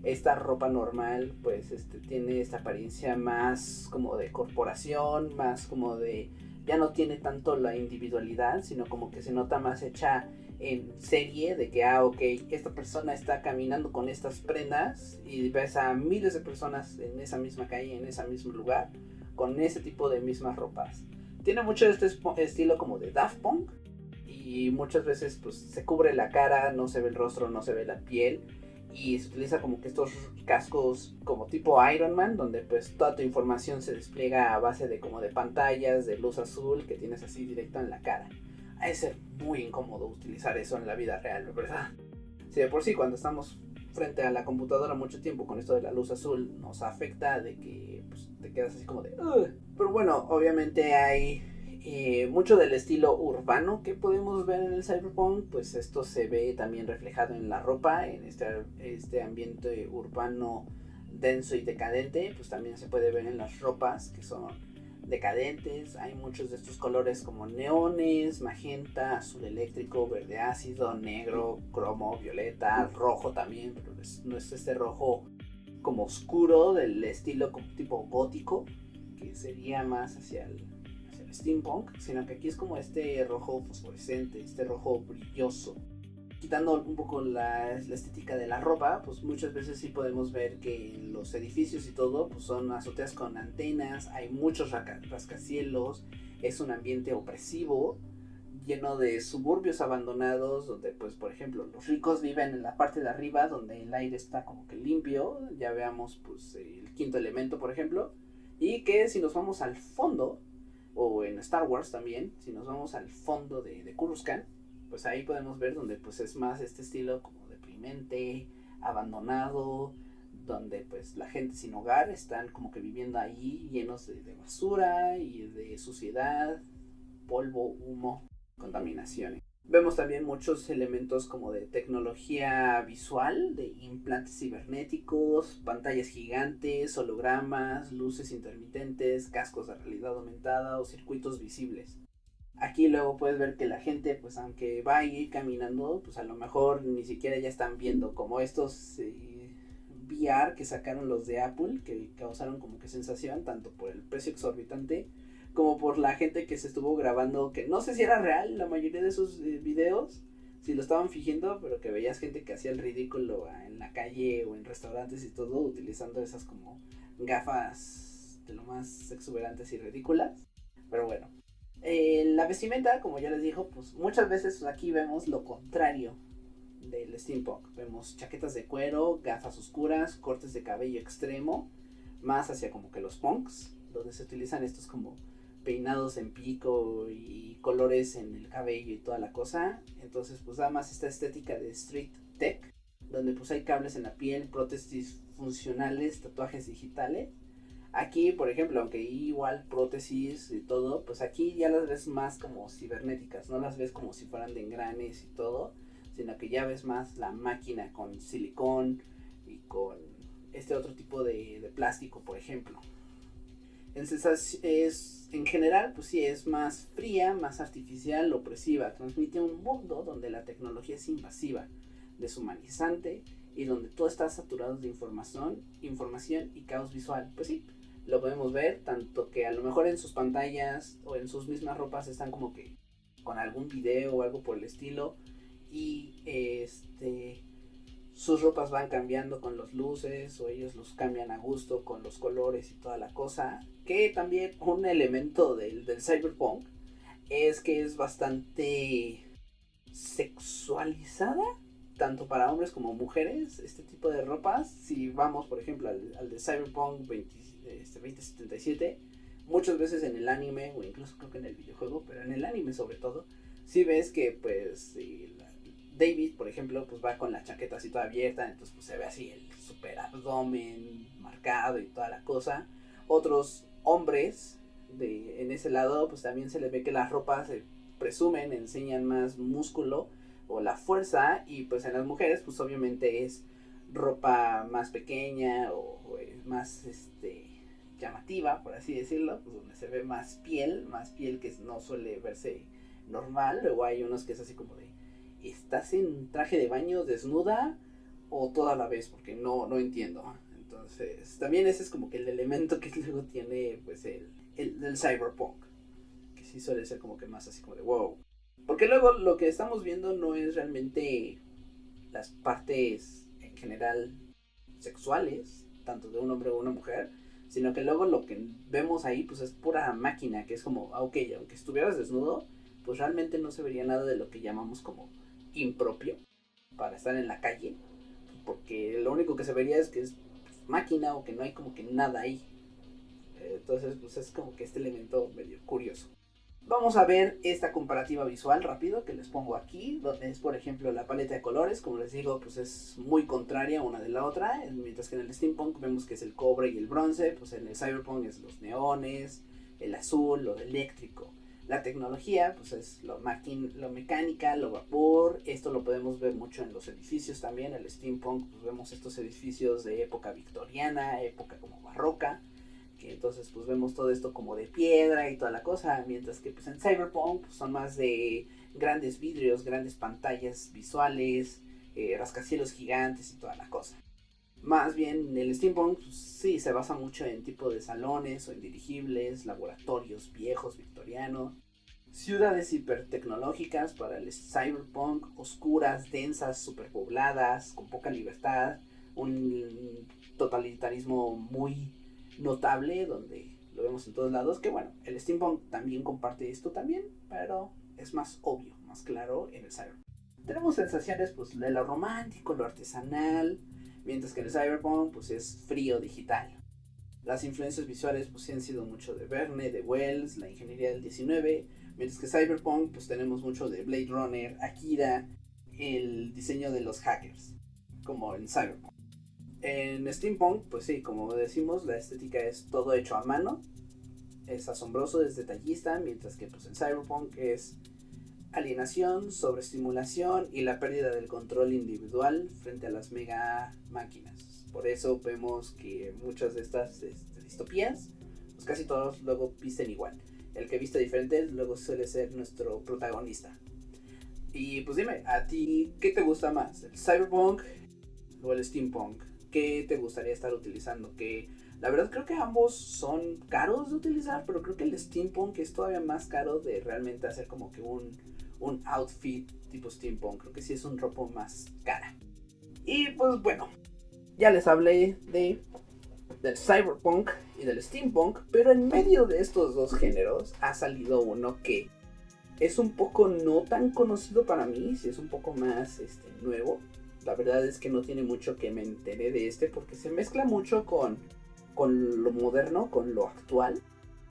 esta ropa normal pues tiene esta apariencia más como de corporación, más como de, ya no tiene tanto la individualidad, sino como que se nota más hecha en serie, de que ok, esta persona está caminando con estas prendas y ves a miles de personas en esa misma calle, en ese mismo lugar, con ese tipo de mismas ropas. Tiene mucho de este estilo como de Daft Punk, y muchas veces pues se cubre la cara, no se ve el rostro, no se ve la piel, y se utiliza como que estos cascos como tipo Iron Man, donde pues toda tu información se despliega a base de como de pantallas de luz azul que tienes así directo en la cara. Ha de ser muy incómodo utilizar eso en la vida real, ¿verdad? Si de por sí cuando estamos frente a la computadora mucho tiempo con esto de la luz azul nos afecta, de que pues, te quedas así como de "Ugh". Pero bueno, obviamente hay mucho del estilo urbano que podemos ver en el cyberpunk, pues esto se ve también reflejado en la ropa, en este ambiente urbano denso y decadente, pues también se puede ver en las ropas que son decadentes. Hay muchos de estos colores como neones, magenta, azul eléctrico, verde ácido, negro, cromo, violeta, rojo también, pero no es este rojo como oscuro del estilo como tipo gótico, que sería más hacia el steampunk, sino que aquí es como este rojo fosforescente, este rojo brilloso. Quitando un poco la estética de la ropa, pues muchas veces sí podemos ver que los edificios y todo pues son azoteas con antenas, hay muchos rascacielos, es un ambiente opresivo, lleno de suburbios abandonados, donde pues por ejemplo los ricos viven en la parte de arriba, donde el aire está como que limpio, ya veamos pues el quinto elemento por ejemplo, y que si nos vamos al fondo, o en Star Wars también, si nos vamos al fondo de Coruscant, pues ahí podemos ver donde pues es más este estilo como deprimente, abandonado, donde pues la gente sin hogar están como que viviendo ahí llenos de basura y de suciedad, polvo, humo, contaminación. Vemos también muchos elementos como de tecnología visual, de implantes cibernéticos, pantallas gigantes, hologramas, luces intermitentes, cascos de realidad aumentada o circuitos visibles. Aquí luego puedes ver que la gente, pues aunque va a ir caminando, pues a lo mejor ni siquiera ya están viendo, como estos VR que sacaron los de Apple, que causaron como que sensación, tanto por el precio exorbitante como por la gente que se estuvo grabando, que no sé si era real la mayoría de esos videos, si lo estaban fingiendo, pero que veías gente que hacía el ridículo en la calle o en restaurantes y todo, utilizando esas como gafas de lo más exuberantes y ridículas. Pero bueno, la vestimenta, como ya les digo, pues muchas veces aquí vemos lo contrario del steampunk. Vemos chaquetas de cuero, gafas oscuras, cortes de cabello extremo, más hacia como que los punks, donde se utilizan estos como peinados en pico y colores en el cabello y toda la cosa. Entonces pues da más esta estética de street tech, donde pues hay cables en la piel, prótesis funcionales, tatuajes digitales. Aquí, por ejemplo, aunque igual prótesis y todo, pues aquí ya las ves más como cibernéticas, no las ves como si fueran de engranes y todo, sino que ya ves más la máquina con silicón y con este otro tipo de plástico, por ejemplo. En general, pues sí, es más fría, más artificial, opresiva. Transmite un mundo donde la tecnología es invasiva, deshumanizante y donde todo está saturado de información y caos visual. Pues sí, lo podemos ver, tanto que a lo mejor en sus pantallas o en sus mismas ropas están como que con algún video o algo por el estilo. Y sus ropas van cambiando con las luces o ellos los cambian a gusto con los colores y toda la cosa. Que también un elemento del cyberpunk es que es bastante sexualizada, tanto para hombres como mujeres, este tipo de ropas. Si vamos, por ejemplo, al de Cyberpunk 2077, muchas veces en el anime, o incluso creo que en el videojuego, pero en el anime sobre todo, si ves que pues David, por ejemplo, pues va con la chaqueta así toda abierta, entonces pues se ve así el super abdomen marcado y toda la cosa. Otros hombres en ese lado, pues también se les ve que las ropas se presumen, enseñan más músculo o la fuerza, y pues en las mujeres pues obviamente es ropa más pequeña o más llamativa, por así decirlo, pues donde se ve más piel que no suele verse normal. Luego hay unos que es así como de, ¿estás en traje de baño desnuda o toda la vez? Porque no entiendo. Entonces también ese es como que el elemento que luego tiene pues el cyberpunk, que sí suele ser como que más así como de wow. Porque luego lo que estamos viendo no es realmente las partes en general sexuales, tanto de un hombre o una mujer, sino que luego lo que vemos ahí pues es pura máquina, que es como, ok, aunque estuvieras desnudo, pues realmente no se vería nada de lo que llamamos como impropio para estar en la calle, porque lo único que se vería es que es máquina o que no hay como que nada ahí. Entonces pues es como que este elemento medio curioso. Vamos a ver esta comparativa visual rápido que les pongo aquí, donde es por ejemplo la paleta de colores, como les digo, pues es muy contraria una de la otra, mientras que en el steampunk vemos que es el cobre y el bronce, pues en el cyberpunk es los neones, el azul, lo eléctrico. La tecnología, pues es lo mecánica, lo vapor. Esto lo podemos ver mucho en los edificios también. El steampunk, pues vemos estos edificios de época victoriana, época como barroca, que entonces pues vemos todo esto como de piedra y toda la cosa, mientras que pues en cyberpunk pues, son más de grandes vidrios, grandes pantallas visuales, rascacielos gigantes y toda la cosa. Más bien el steampunk pues, sí se basa mucho en tipo de salones o en dirigibles, laboratorios viejos victorianos, ciudades hipertecnológicas para el cyberpunk, oscuras, densas, superpobladas, con poca libertad, un totalitarismo muy notable donde lo vemos en todos lados, que bueno, el steampunk también comparte esto también, pero es más obvio, más claro en el cyberpunk. Tenemos sensaciones pues de lo romántico, lo artesanal, mientras que el cyberpunk pues es frío digital. Las influencias visuales pues sí han sido mucho de Verne, de Wells, la ingeniería del 19, mientras que cyberpunk pues tenemos mucho de Blade Runner, Akira, el diseño de los hackers, como en cyberpunk. En steampunk pues sí, como decimos, la estética es todo hecho a mano, es asombroso, es detallista, mientras que pues en cyberpunk es alienación, sobreestimulación y la pérdida del control individual frente a las mega máquinas. Por eso vemos que muchas de estas distopías, pues casi todos luego visten igual. El que viste diferente luego suele ser nuestro protagonista. Y pues dime, ¿a ti qué te gusta más? ¿El cyberpunk o el steampunk? ¿Qué te gustaría estar utilizando? Que la verdad creo que ambos son caros de utilizar, pero creo que el steampunk es todavía más caro de realmente hacer como que un outfit tipo steampunk. Creo que sí es un ropa más cara. Y pues bueno, ya les hablé del cyberpunk y del steampunk, pero en medio de estos dos géneros ha salido uno que es un poco no tan conocido para mí, si es un poco más nuevo. La verdad es que no tiene mucho que me enteré de porque se mezcla mucho con lo moderno, con lo actual,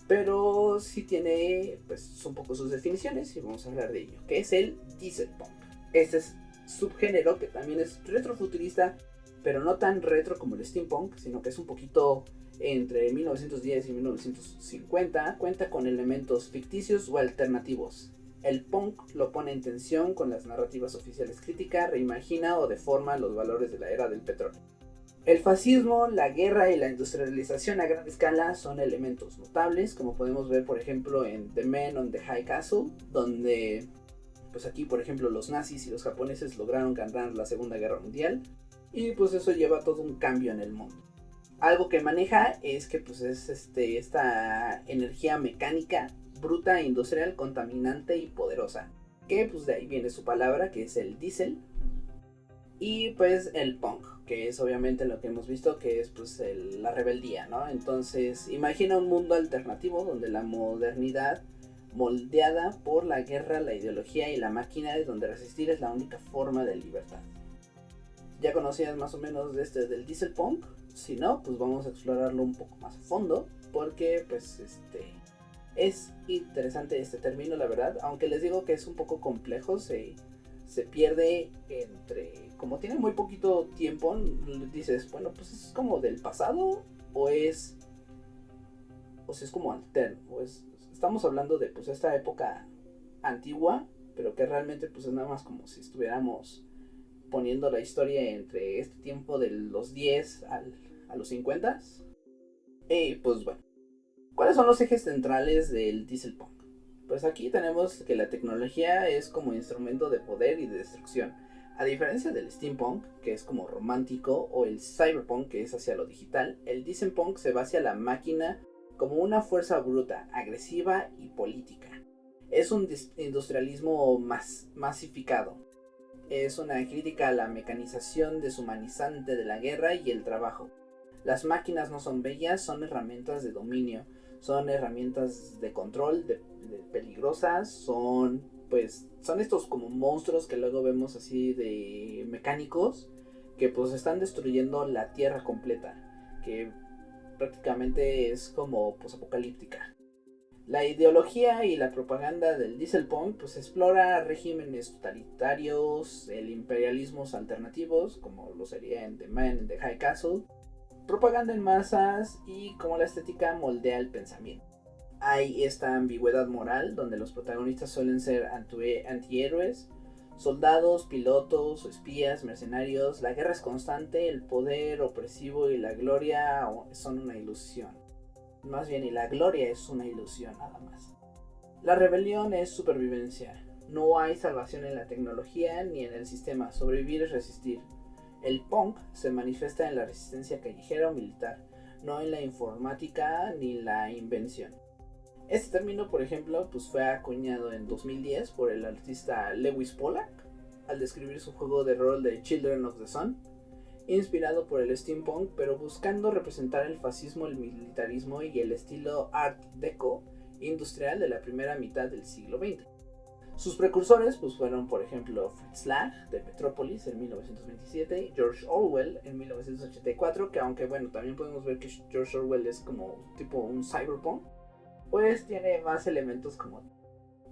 pero sí tiene pues un poco sus definiciones y vamos a hablar de ello, que es el dieselpunk. Este es subgénero que también es retrofuturista, pero no tan retro como el steampunk, sino que es un poquito entre 1910 y 1950, cuenta con elementos ficticios o alternativos. El punk lo pone en tensión con las narrativas oficiales críticas, reimagina o deforma los valores de la era del petróleo. El fascismo, la guerra y la industrialización a gran escala son elementos notables, como podemos ver por ejemplo en The Man on the High Castle, donde pues aquí por ejemplo los nazis y los japoneses lograron ganar la Segunda Guerra Mundial, y pues eso lleva a todo un cambio en el mundo. Algo que maneja es que pues es esta energía mecánica bruta, industrial, contaminante y poderosa, que pues de ahí viene su palabra, que es el diésel. Y pues el punk, que es obviamente lo que hemos visto, que es pues la rebeldía, ¿no? Entonces imagina un mundo alternativo donde la modernidad moldeada por la guerra, la ideología y la máquina, es donde resistir es la única forma de libertad. ¿Ya conocías más o menos de del diesel punk? Si no, pues vamos a explorarlo un poco más a fondo, porque pues es interesante este término, la verdad, aunque les digo que es un poco complejo, se pierde entre, como tiene muy poquito tiempo, dices, bueno, pues es como del pasado o si es como alterno, estamos hablando de pues esta época antigua, pero que realmente pues es nada más como si estuviéramos poniendo la historia entre este tiempo de los 10 a los 50. Y pues bueno, ¿cuáles son los ejes centrales del diesel punk? Pues aquí tenemos que la tecnología es como instrumento de poder y de destrucción. A diferencia del steampunk, que es como romántico, o el cyberpunk, que es hacia lo digital, el diesel punk se va hacia la máquina como una fuerza bruta, agresiva y política. Es un industrialismo masificado. Es una crítica a la mecanización deshumanizante de la guerra y el trabajo. Las máquinas no son bellas, son herramientas de dominio, son herramientas de control, de peligrosas, son estos como monstruos que luego vemos así de mecánicos que pues están destruyendo la tierra completa, que prácticamente es como pues apocalíptica. La ideología y la propaganda del dieselpunk pues explora regímenes totalitarios, el imperialismos alternativos, como lo sería en The Man in the High Castle, propaganda en masas y cómo la estética moldea el pensamiento. Hay esta ambigüedad moral donde los protagonistas suelen ser antihéroes, soldados, pilotos, espías, mercenarios. La guerra es constante, el poder opresivo y la gloria son una ilusión. Más bien, y la gloria es una ilusión nada más. La rebelión es supervivencia. No hay salvación en la tecnología ni en el sistema. Sobrevivir es resistir. El punk se manifiesta en la resistencia callejera o militar, no en la informática ni la invención. Este término, por ejemplo, pues fue acuñado en 2010 por el artista Lewis Pollack al describir su juego de rol de Children of the Sun, inspirado por el steampunk, pero buscando representar el fascismo, el militarismo y el estilo Art Deco industrial de la primera mitad del siglo XX. Sus precursores pues fueron, por ejemplo, Fritz Lang de Metrópolis en 1927 y George Orwell en 1984, que aunque bueno, también podemos ver que George Orwell es como tipo un cyberpunk, pues tiene más elementos como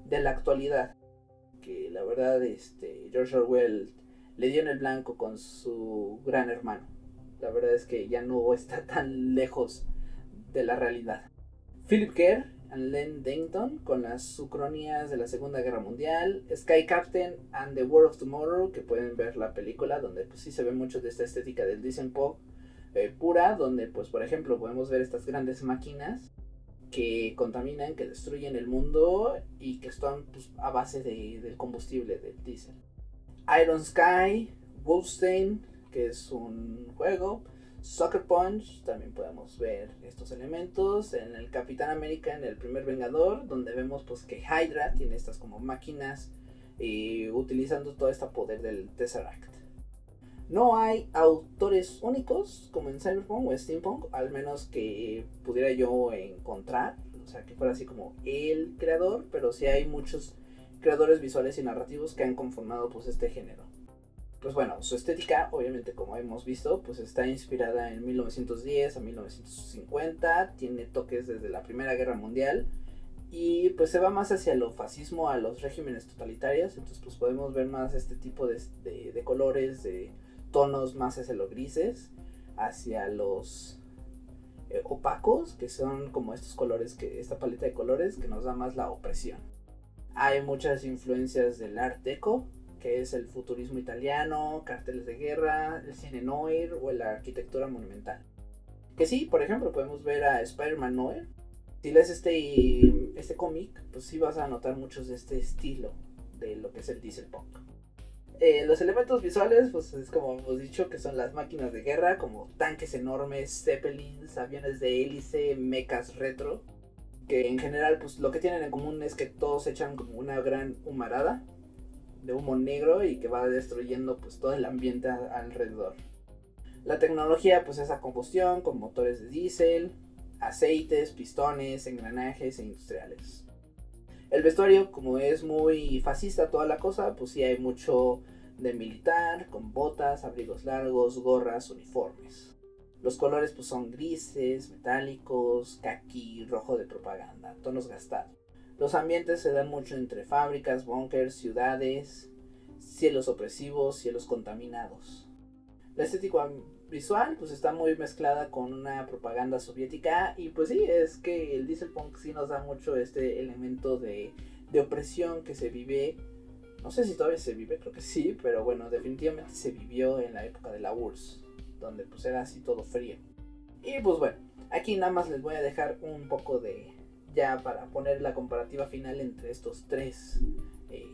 de la actualidad, que la verdad George Orwell le dio en el blanco con su Gran Hermano. La verdad es que ya no está tan lejos de la realidad. Philip Kerr and Len Deighton con las ucronías de la Segunda Guerra Mundial, Sky Captain and the War of Tomorrow, que pueden ver la película donde pues sí se ve mucho de esta estética del diesel punk pura, donde pues por ejemplo podemos ver estas grandes máquinas que contaminan, que destruyen el mundo y que están pues, a base del combustible del diésel. Iron Sky, Wolfenstein, que es un juego, Sucker Punch, también podemos ver estos elementos en el Capitán América, en el primer Vengador, donde vemos pues que Hydra tiene estas como máquinas utilizando todo este poder del Tesseract. No hay autores únicos como en Cyberpunk o Steampunk, al menos que pudiera yo encontrar, o sea, que fuera así como el creador, pero sí hay muchos creadores visuales y narrativos que han conformado pues este género. Pues bueno, su estética, obviamente como hemos visto, pues está inspirada en 1910 a 1950, tiene toques desde la Primera Guerra Mundial y pues se va más hacia lo fascismo, a los regímenes totalitarios, entonces pues podemos ver más este tipo de colores, de tonos más hacia los grises, hacia los opacos, que son como estos colores, esta paleta de colores que nos da más la opresión. Hay muchas influencias del Art Deco, que es el futurismo italiano, carteles de guerra, el cine noir o la arquitectura monumental. Que sí, por ejemplo, podemos ver a Spider-Man Noir. Si lees este cómic, pues sí vas a notar muchos de este estilo de lo que es el diesel punk. Los elementos visuales, pues es como hemos dicho, que son las máquinas de guerra, como tanques enormes, zeppelins, aviones de hélice, mechas retro, que en general pues lo que tienen en común es que todos echan como una gran humarada de humo negro y que va destruyendo pues todo el ambiente alrededor. La tecnología pues es a combustión con motores de diésel, aceites, pistones, engranajes e industriales. El vestuario, como es muy fascista toda la cosa, pues sí hay mucho de militar, con botas, abrigos largos, gorras, uniformes. Los colores pues son grises, metálicos, caqui, rojo de propaganda, tonos gastados. Los ambientes se dan mucho entre fábricas, búnkers, ciudades, cielos opresivos, cielos contaminados. La estética visual pues está muy mezclada con una propaganda soviética y pues sí, es que el dieselpunk sí nos da mucho este elemento de opresión que se vive, no sé si todavía se vive, creo que sí, pero bueno, definitivamente se vivió en la época de la URSS, donde pues era así todo frío. Y pues bueno, aquí nada más les voy a dejar un poco de, ya para poner la comparativa final entre estos tres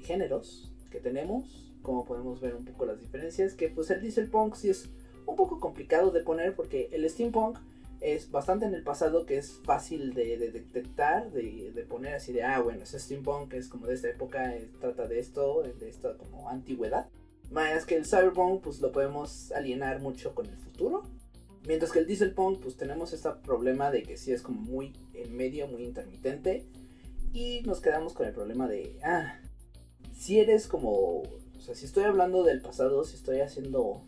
géneros que tenemos, como podemos ver un poco las diferencias, que pues el dieselpunk sí es un poco complicado de poner porque el steampunk es bastante en el pasado, que es fácil de detectar, de poner así de, bueno, ese steampunk es como de esta época, trata de esto, de esta como antigüedad. Más que el cyberpunk pues lo podemos alienar mucho con el futuro. Mientras que el dieselpunk pues tenemos este problema de que sí es como muy en medio, muy intermitente. Y nos quedamos con el problema de, si eres como, o sea, si estoy hablando del pasado, si estoy haciendo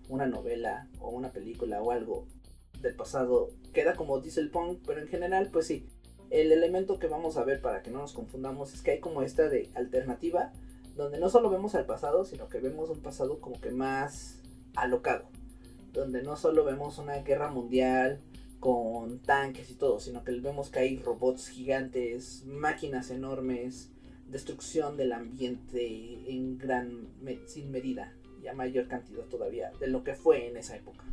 una novela o una película o algo del pasado, queda como dieselpunk, pero en general pues sí, el elemento que vamos a ver para que no nos confundamos es que hay como esta de alternativa, donde no solo vemos al pasado, sino que vemos un pasado como que más alocado, donde no solo vemos una guerra mundial con tanques y todo, sino que vemos que hay robots gigantes, máquinas enormes, destrucción del ambiente sin medida y a mayor cantidad todavía de lo que fue en esa época.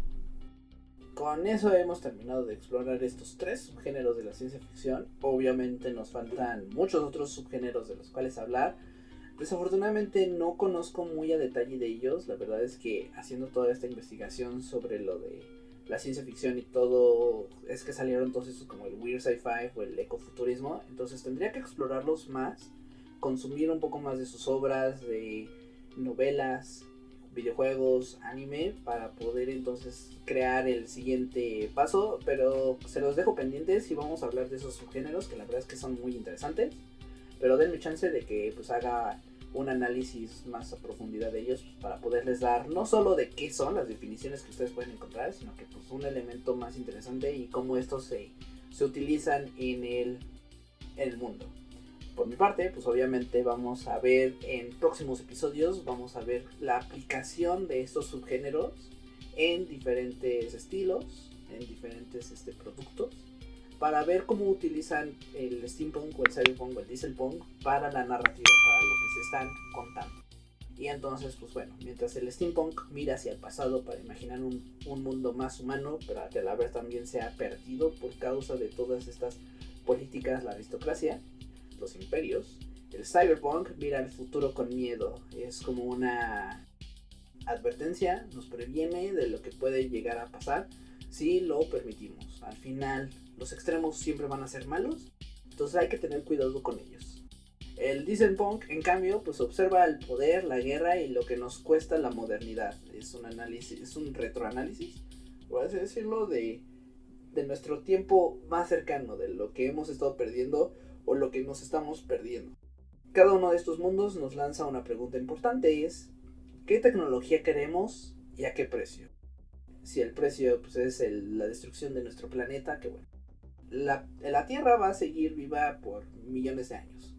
Con eso hemos terminado de explorar estos tres subgéneros de la ciencia ficción. Obviamente nos faltan muchos otros subgéneros de los cuales hablar. Desafortunadamente no conozco muy a detalle de ellos. La verdad es que haciendo toda esta investigación sobre lo de la ciencia ficción y todo, es que salieron todos estos como el weird sci-fi o el ecofuturismo. Entonces tendría que explorarlos más, consumir un poco más de sus obras, de novelas, videojuegos, anime, para poder entonces crear el siguiente paso, pero se los dejo pendientes y vamos a hablar de esos subgéneros que la verdad es que son muy interesantes, pero denme chance de que pues haga un análisis más a profundidad de ellos, pues, para poderles dar no solo de qué son las definiciones que ustedes pueden encontrar, sino que pues un elemento más interesante y cómo estos se utilizan en el mundo. Por mi parte, pues obviamente vamos a ver en próximos episodios, vamos a ver la aplicación de estos subgéneros en diferentes estilos, en diferentes productos, para ver cómo utilizan el steampunk o el cyberpunk o el dieselpunk para la narrativa, para lo que se están contando. Y entonces, pues bueno, mientras el steampunk mira hacia el pasado para imaginar un mundo más humano, pero que a la vez también se ha perdido por causa de todas estas políticas, la aristocracia, los imperios, el cyberpunk mira el futuro con miedo. Es como una advertencia, nos previene de lo que puede llegar a pasar si lo permitimos. Al final, los extremos siempre van a ser malos, entonces hay que tener cuidado con ellos. El dieselpunk, en cambio, pues observa el poder, la guerra y lo que nos cuesta la modernidad. Es un análisis, es un retroanálisis, por así decirlo, de nuestro tiempo más cercano, de lo que hemos estado perdiendo o lo que nos estamos perdiendo. Cada uno de estos mundos nos lanza una pregunta importante, es ¿qué tecnología queremos y a qué precio? Si el precio pues, es la destrucción de nuestro planeta, que bueno, la Tierra va a seguir viva por millones de años.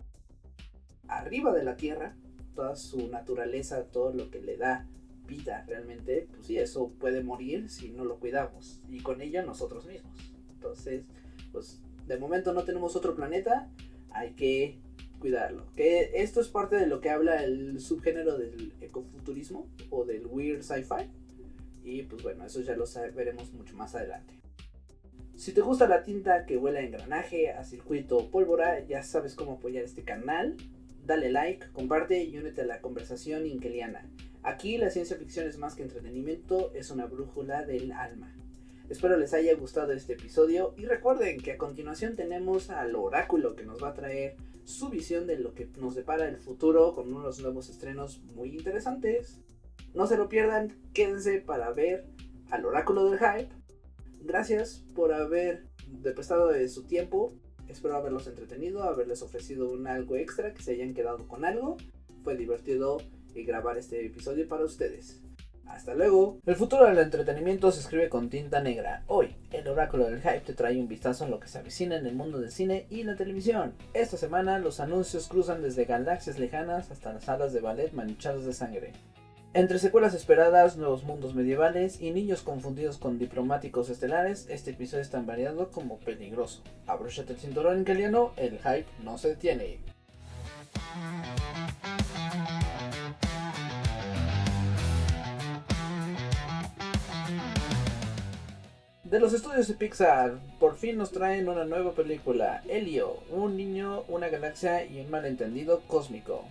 Arriba de la Tierra, toda su naturaleza, todo lo que le da vida realmente, pues sí, eso puede morir si no lo cuidamos, y con ella nosotros mismos. Entonces, pues de momento no tenemos otro planeta, hay que cuidarlo. Que esto es parte de lo que habla el subgénero del ecofuturismo o del weird sci-fi. Y pues bueno, eso ya lo veremos mucho más adelante. Si te gusta la tinta que huele a engranaje, a circuito o pólvora, ya sabes cómo apoyar este canal. Dale like, comparte y únete a la conversación inkeliana. Aquí la ciencia ficción es más que entretenimiento, es una brújula del alma. Espero les haya gustado este episodio y recuerden que a continuación tenemos al oráculo que nos va a traer su visión de lo que nos depara el futuro con unos nuevos estrenos muy interesantes. No se lo pierdan, quédense para ver al oráculo del hype. Gracias por haber prestado de su tiempo. Espero haberlos entretenido, haberles ofrecido algo extra, que se hayan quedado con algo. Fue divertido grabar este episodio para ustedes. ¡Hasta luego! El futuro del entretenimiento se escribe con tinta negra. Hoy, el oráculo del hype te trae un vistazo en lo que se avecina en el mundo del cine y la televisión. Esta semana los anuncios cruzan desde galaxias lejanas hasta las salas de ballet manchadas de sangre. Entre secuelas esperadas, nuevos mundos medievales y niños confundidos con diplomáticos estelares, este episodio es tan variado como peligroso. Abróchate el cinturón incaliano, el hype no se detiene. De los estudios de Pixar, por fin nos traen una nueva película, Helio, un niño, una galaxia y un malentendido cósmico.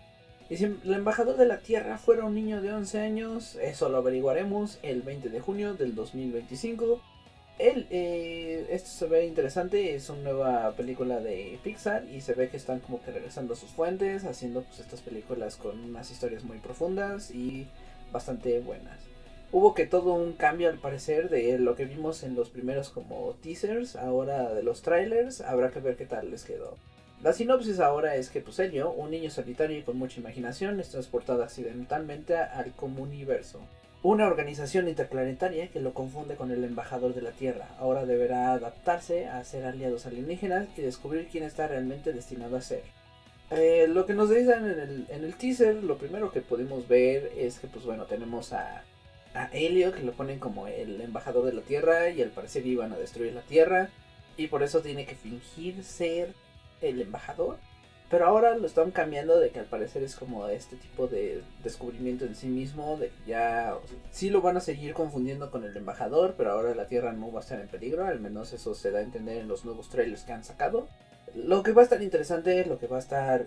Y si el embajador de la Tierra fuera un niño de 11 años, eso lo averiguaremos el 20 de junio del 2025. Esto se ve interesante, es una nueva película de Pixar y se ve que están como que regresando a sus fuentes, haciendo pues estas películas con unas historias muy profundas y bastante buenas. Hubo que todo un cambio al parecer de lo que vimos en los primeros como teasers, ahora de los trailers, habrá que ver qué tal les quedó. La sinopsis ahora es que pues Helio, un niño solitario y con mucha imaginación, es transportado accidentalmente al Comuniverso, una organización interplanetaria que lo confunde con el embajador de la Tierra. Ahora deberá adaptarse a ser aliados alienígenas y descubrir quién está realmente destinado a ser. Lo que nos dicen en el teaser, lo primero que pudimos ver es que pues bueno, tenemos a Helio, que lo ponen como el embajador de la Tierra y al parecer iban a destruir la Tierra y por eso tiene que fingir ser el embajador, pero ahora lo están cambiando de que al parecer es como este tipo de descubrimiento en sí mismo, de que ya sí lo van a seguir confundiendo con el embajador, pero ahora la Tierra no va a estar en peligro, al menos eso se da a entender en los nuevos trailers que han sacado. Lo que va a estar interesante, lo que va a estar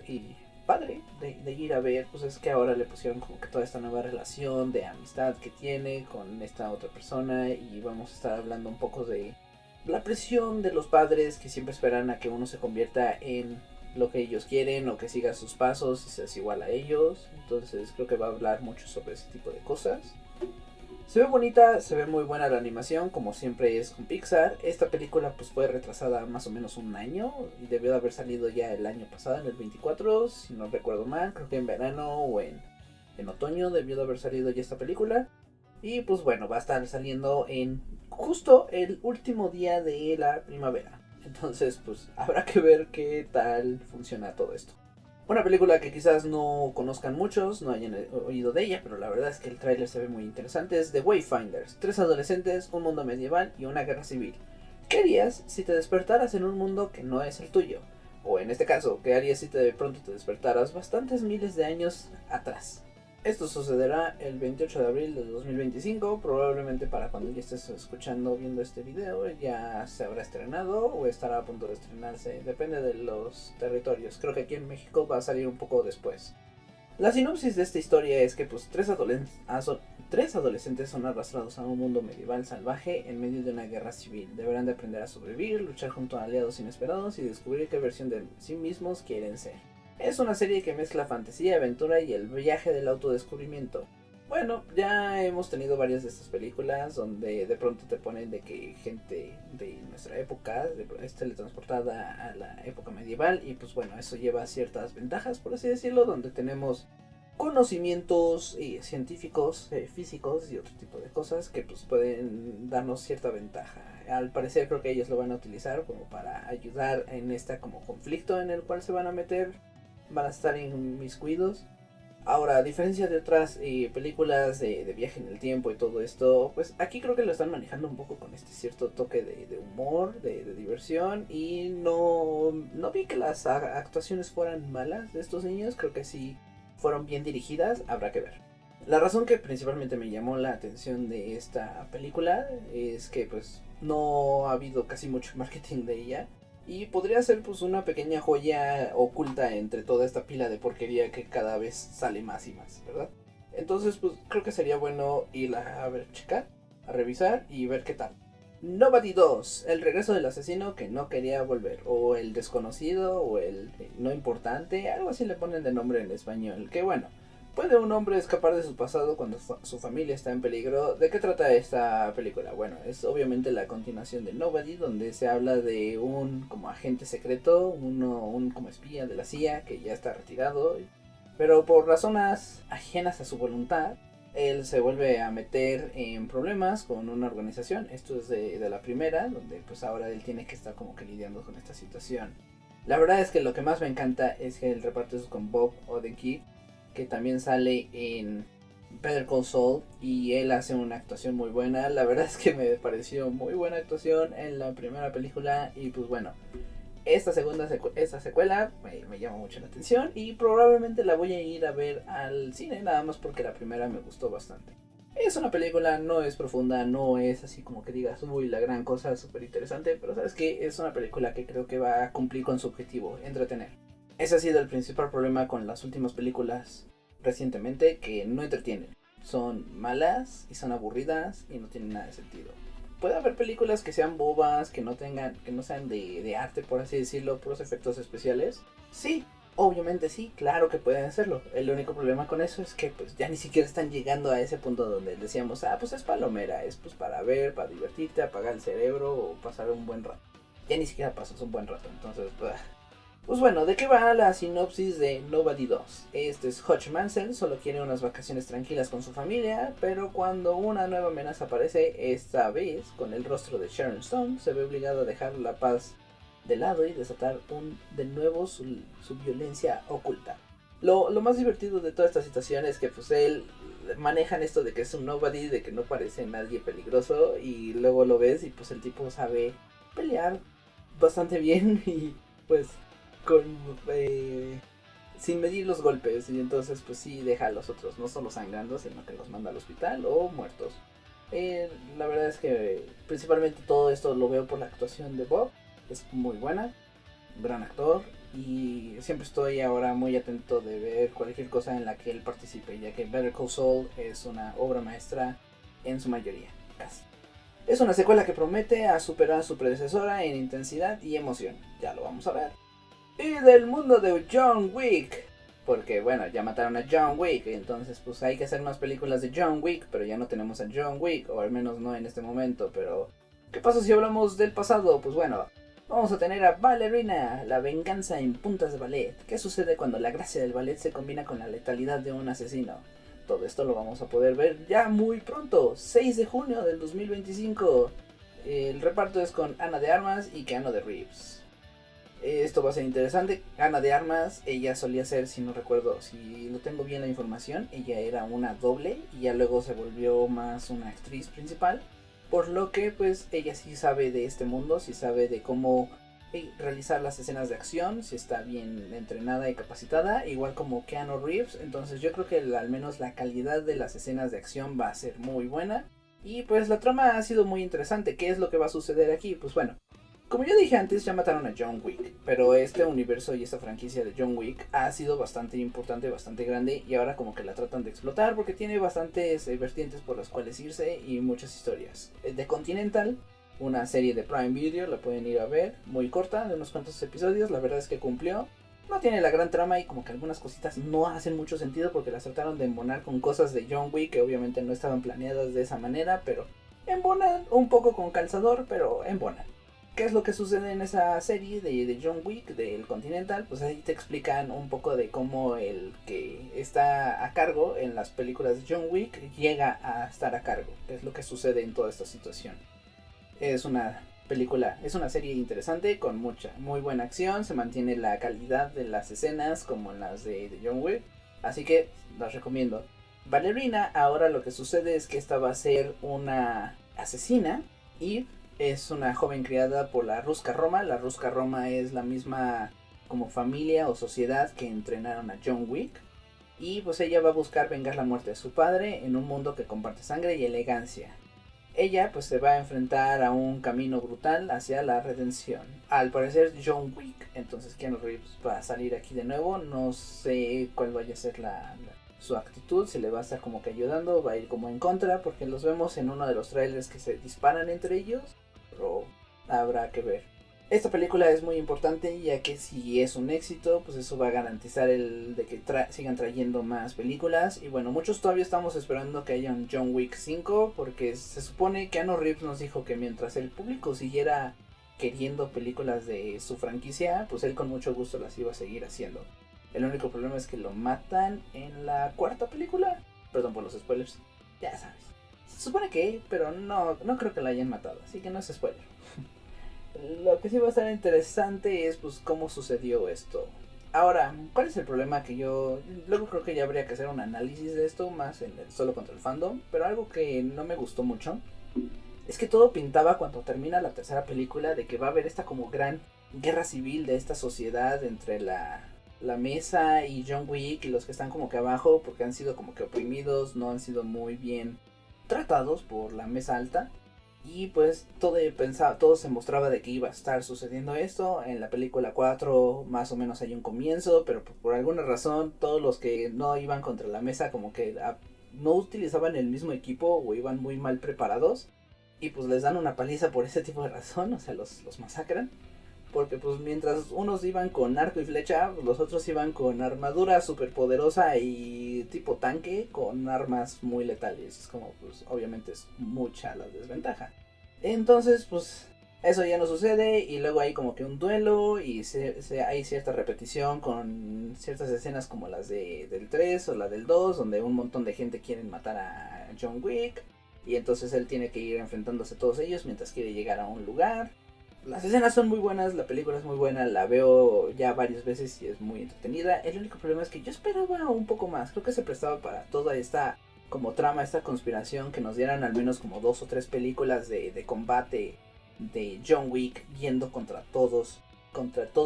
padre de ir a ver, pues es que ahora le pusieron como que toda esta nueva relación de amistad que tiene con esta otra persona y vamos a estar hablando un poco de la presión de los padres que siempre esperan a que uno se convierta en lo que ellos quieren o que siga sus pasos y seas igual a ellos. Entonces creo que va a hablar mucho sobre ese tipo de cosas. Se ve bonita, se ve muy buena la animación, como siempre es con Pixar. Esta película pues fue retrasada más o menos un año y debió de haber salido ya el año pasado, en el 24, si no recuerdo mal, creo que en verano o en otoño debió de haber salido ya esta película. Y pues bueno, va a estar saliendo en justo el último día de la primavera. Entonces pues habrá que ver qué tal funciona todo esto. Una película que quizás no conozcan muchos, no hayan oído de ella, pero la verdad es que el tráiler se ve muy interesante. Es The Wayfinders, 3 adolescentes, un mundo medieval y una guerra civil. ¿Qué harías si te despertaras en un mundo que no es el tuyo? O en este caso, ¿qué harías si de pronto te despertaras bastantes miles de años atrás? Esto sucederá el 28 de abril de 2025, probablemente para cuando ya estés escuchando o viendo este video ya se habrá estrenado o estará a punto de estrenarse, depende de los territorios. Creo que aquí en México va a salir un poco después. La sinopsis de esta historia es que pues tres adolescentes son arrastrados a un mundo medieval salvaje en medio de una guerra civil. Deberán de aprender a sobrevivir, luchar junto a aliados inesperados y descubrir qué versión de sí mismos quieren ser. Es una serie que mezcla fantasía, aventura y el viaje del autodescubrimiento. Bueno, ya hemos tenido varias de estas películas donde de pronto te ponen de que gente de nuestra época es teletransportada a la época medieval y pues bueno, eso lleva ciertas ventajas, por así decirlo, donde tenemos conocimientos científicos, físicos y otro tipo de cosas que pues pueden darnos cierta ventaja. Al parecer creo que ellos lo van a utilizar como para ayudar en este como conflicto en el cual se van a meter. Van a estar inmiscuidos. Ahora, a diferencia de otras películas de viaje en el tiempo y todo esto, pues aquí creo que lo están manejando un poco con este cierto toque de humor, de diversión. Y no vi que las actuaciones fueran malas de estos niños, creo que sí fueron bien dirigidas, habrá que ver. La razón que principalmente me llamó la atención de esta película es que pues no ha habido casi mucho marketing de ella. Y podría ser pues una pequeña joya oculta entre toda esta pila de porquería que cada vez sale más y más, ¿verdad? Entonces pues creo que sería bueno ir a ver, checar, a revisar y ver qué tal. Nobody 2, el regreso del asesino que no quería volver, o el desconocido, o el no importante, algo así le ponen de nombre en español. Que bueno, ¿puede un hombre escapar de su pasado cuando su familia está en peligro? ¿De qué trata esta película? Bueno, es obviamente la continuación de Nobody, donde se habla de un como agente secreto, un como espía de la CIA que ya está retirado, pero por razones ajenas a su voluntad, él se vuelve a meter en problemas con una organización. Esto es de la primera, donde pues ahora él tiene que estar como que lidiando con esta situación. La verdad es que lo que más me encanta es que el reparto es con Bob Odenkirk, que también sale en Better Call Saul, y él hace una actuación muy buena. La verdad es que me pareció muy buena actuación en la primera película, y pues bueno, esta secuela me llama mucho la atención y probablemente la voy a ir a ver al cine, nada más porque la primera me gustó bastante. Es una película, no es profunda, no es así como que digas, uy, la gran cosa, súper interesante, pero sabes que es una película que creo que va a cumplir con su objetivo, entretener. Ese ha sido el principal problema con las últimas películas recientemente, que no entretienen. Son malas y son aburridas y no tienen nada de sentido. Puede haber películas que sean bobas, que no sean de arte, por así decirlo, puros efectos especiales. Sí, obviamente sí, claro que pueden hacerlo. El único problema con eso es que pues ya ni siquiera están llegando a ese punto donde decíamos, pues es palomera, es pues para ver, para divertirte, apagar el cerebro o pasar un buen rato. Ya ni siquiera pasas un buen rato, entonces, pues bueno, ¿de qué va la sinopsis de Nobody 2? Este es Hutch Mansell, solo quiere unas vacaciones tranquilas con su familia, pero cuando una nueva amenaza aparece, esta vez con el rostro de Sharon Stone, se ve obligado a dejar la paz de lado y desatar de nuevo su violencia oculta. Lo más divertido de toda esta situación es que pues él manejan esto de que es un nobody, de que no parece nadie peligroso, y luego lo ves y pues el tipo sabe pelear bastante bien y pues con sin medir los golpes, y entonces pues sí deja a los otros no solo sangrando, sino que los manda al hospital o muertos. La verdad es que principalmente todo esto lo veo por la actuación de Bob, es muy buena, gran actor, y siempre estoy ahora muy atento de ver cualquier cosa en la que él participe, ya que Better Call Saul es una obra maestra en su mayoría, casi. Es una secuela que promete a superar a su predecesora en intensidad y emoción, ya lo vamos a ver. Y del mundo de John Wick, porque bueno, ya mataron a John Wick, entonces pues hay que hacer más películas de John Wick, pero ya no tenemos a John Wick, o al menos no en este momento. Pero ¿qué pasa si hablamos del pasado? Pues bueno, vamos a tener a Ballerina, la venganza en puntas de ballet. ¿Qué sucede cuando la gracia del ballet se combina con la letalidad de un asesino? Todo esto lo vamos a poder ver ya muy pronto, 6 de junio del 2025. El reparto es con Ana de Armas y Keanu Reeves. Esto va a ser interesante. Ana de Armas, ella solía ser, si no recuerdo, si no tengo bien la información, ella era una doble y ya luego se volvió más una actriz principal. Por lo que pues ella sí sabe de este mundo, sí sabe de cómo realizar las escenas de acción, si está bien entrenada y capacitada, igual como Keanu Reeves. Entonces yo creo que al menos la calidad de las escenas de acción va a ser muy buena. Y pues la trama ha sido muy interesante. ¿Qué es lo que va a suceder aquí? Pues bueno, como yo dije antes, ya mataron a John Wick, pero este universo y esta franquicia de John Wick ha sido bastante importante, bastante grande, y ahora como que la tratan de explotar porque tiene bastantes vertientes por las cuales irse y muchas historias. The Continental, una serie de Prime Video, la pueden ir a ver, muy corta, de unos cuantos episodios, la verdad es que cumplió. No tiene la gran trama y como que algunas cositas no hacen mucho sentido porque las trataron de embonar con cosas de John Wick que obviamente no estaban planeadas de esa manera, pero embonan un poco con calzador, pero embonan. ¿Qué es lo que sucede en esa serie de John Wick, del Continental? Pues ahí te explican un poco de cómo el que está a cargo en las películas de John Wick llega a estar a cargo. ¿Qué es lo que sucede en toda esta situación? Es una película, es una serie interesante con muy buena acción. Se mantiene la calidad de las escenas como en las de John Wick. Así que las recomiendo. Ballerina, ahora lo que sucede es que esta va a ser una asesina y es una joven criada por la Ruska Roma. La Ruska Roma es la misma como familia o sociedad que entrenaron a John Wick. Y pues ella va a buscar vengar la muerte de su padre en un mundo que comparte sangre y elegancia. Ella pues se va a enfrentar a un camino brutal hacia la redención. Al parecer John Wick, entonces Keanu Reeves va a salir aquí de nuevo. No sé cuál vaya a ser su actitud, si le va a estar como que ayudando, va a ir como en contra, porque los vemos en uno de los trailers que se disparan entre ellos. pero habrá que ver. Esta película es muy importante, ya que si es un éxito, pues eso va a garantizar el de que sigan trayendo más películas. Y bueno, muchos todavía estamos esperando que haya un John Wick 5, porque se supone que Keanu Reeves nos dijo que mientras el público siguiera queriendo películas de su franquicia, pues él con mucho gusto las iba a seguir haciendo. El único problema es que lo matan en la cuarta película. Perdón por los spoilers, ya sabes. Se supone que, pero no creo que la hayan matado, así que no es spoiler. Lo que sí va a estar interesante es pues cómo sucedió esto. Ahora, ¿cuál es el problema? Que yo luego creo que ya habría que hacer un análisis de esto, más en el solo contra el fandom, pero algo que no me gustó mucho es que todo pintaba cuando termina la tercera película de que va a haber esta como gran guerra civil de esta sociedad entre la mesa y John Wick y los que están como que abajo porque han sido como que oprimidos, no han sido muy bien tratados por la mesa alta. Y pues todo se mostraba de que iba a estar sucediendo esto. En la película 4 más o menos hay un comienzo, pero por alguna razón todos los que no iban contra la mesa como que no utilizaban el mismo equipo o iban muy mal preparados. Y pues les dan una paliza por ese tipo de razón, o sea, los masacran. Porque pues mientras unos iban con arco y flecha, los otros iban con armadura super poderosa y tipo tanque con armas muy letales. Es como pues obviamente es mucha la desventaja. Entonces pues eso ya no sucede y luego hay como que un duelo y hay cierta repetición con ciertas escenas como las del 3 o la del 2 donde un montón de gente quieren matar a John Wick y entonces él tiene que ir enfrentándose a todos ellos mientras quiere llegar a un lugar. Las escenas son muy buenas, la película es muy buena, la veo ya varias veces y es muy entretenida. El único problema es que yo esperaba un poco más, creo que se prestaba para toda esta como trama, esta conspiración, que nos dieran al menos como 2 o 3 películas de combate de John Wick yendo contra todo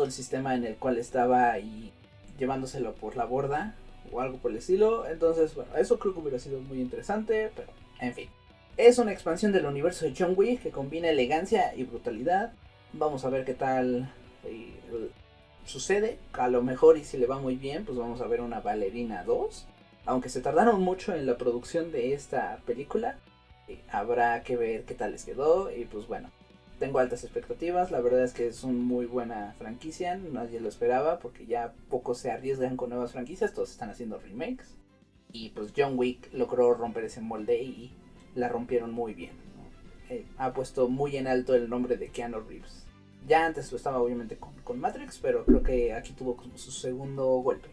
el sistema en el cual estaba y llevándoselo por la borda o algo por el estilo. Entonces, bueno, eso creo que hubiera sido muy interesante, pero en fin. Es una expansión del universo de John Wick que combina elegancia y brutalidad. Vamos a ver qué tal sucede. A lo mejor y si le va muy bien, pues vamos a ver una Ballerina 2. Aunque se tardaron mucho en la producción de esta película, habrá que ver qué tal les quedó. Y pues bueno, tengo altas expectativas. La verdad es que es una muy buena franquicia. Nadie lo esperaba porque ya pocos se arriesgan con nuevas franquicias. Todos están haciendo remakes. Y pues John Wick logró romper ese molde y la rompieron muy bien, ¿no? Ha puesto muy en alto el nombre de Keanu Reeves. Ya antes lo estaba obviamente con Matrix, pero creo que aquí tuvo como su segundo golpe.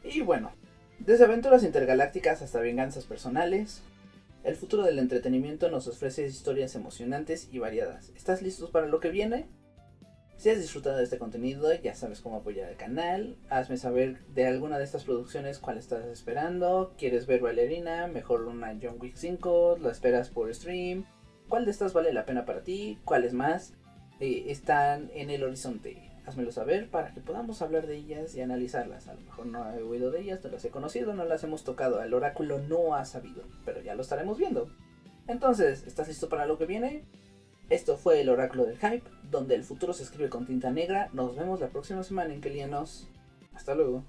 Y bueno, desde aventuras intergalácticas hasta venganzas personales, el futuro del entretenimiento nos ofrece historias emocionantes y variadas. ¿Estás listos para lo que viene? Si has disfrutado de este contenido, ya sabes cómo apoyar el canal. Hazme saber de alguna de estas producciones cuál estás esperando. ¿Quieres ver Ballerina? Mejor una John Wick 5. ¿La esperas por stream? ¿Cuál de estas vale la pena para ti? ¿Cuáles más están en el horizonte? Házmelo saber para que podamos hablar de ellas y analizarlas. A lo mejor no he oído de ellas, no las he conocido, no las hemos tocado. El oráculo no ha sabido, pero ya lo estaremos viendo. Entonces, ¿estás listo para lo que viene? Esto fue el Oráculo del Hype, donde el futuro se escribe con tinta negra. Nos vemos la próxima semana en Kelianos. Hasta luego.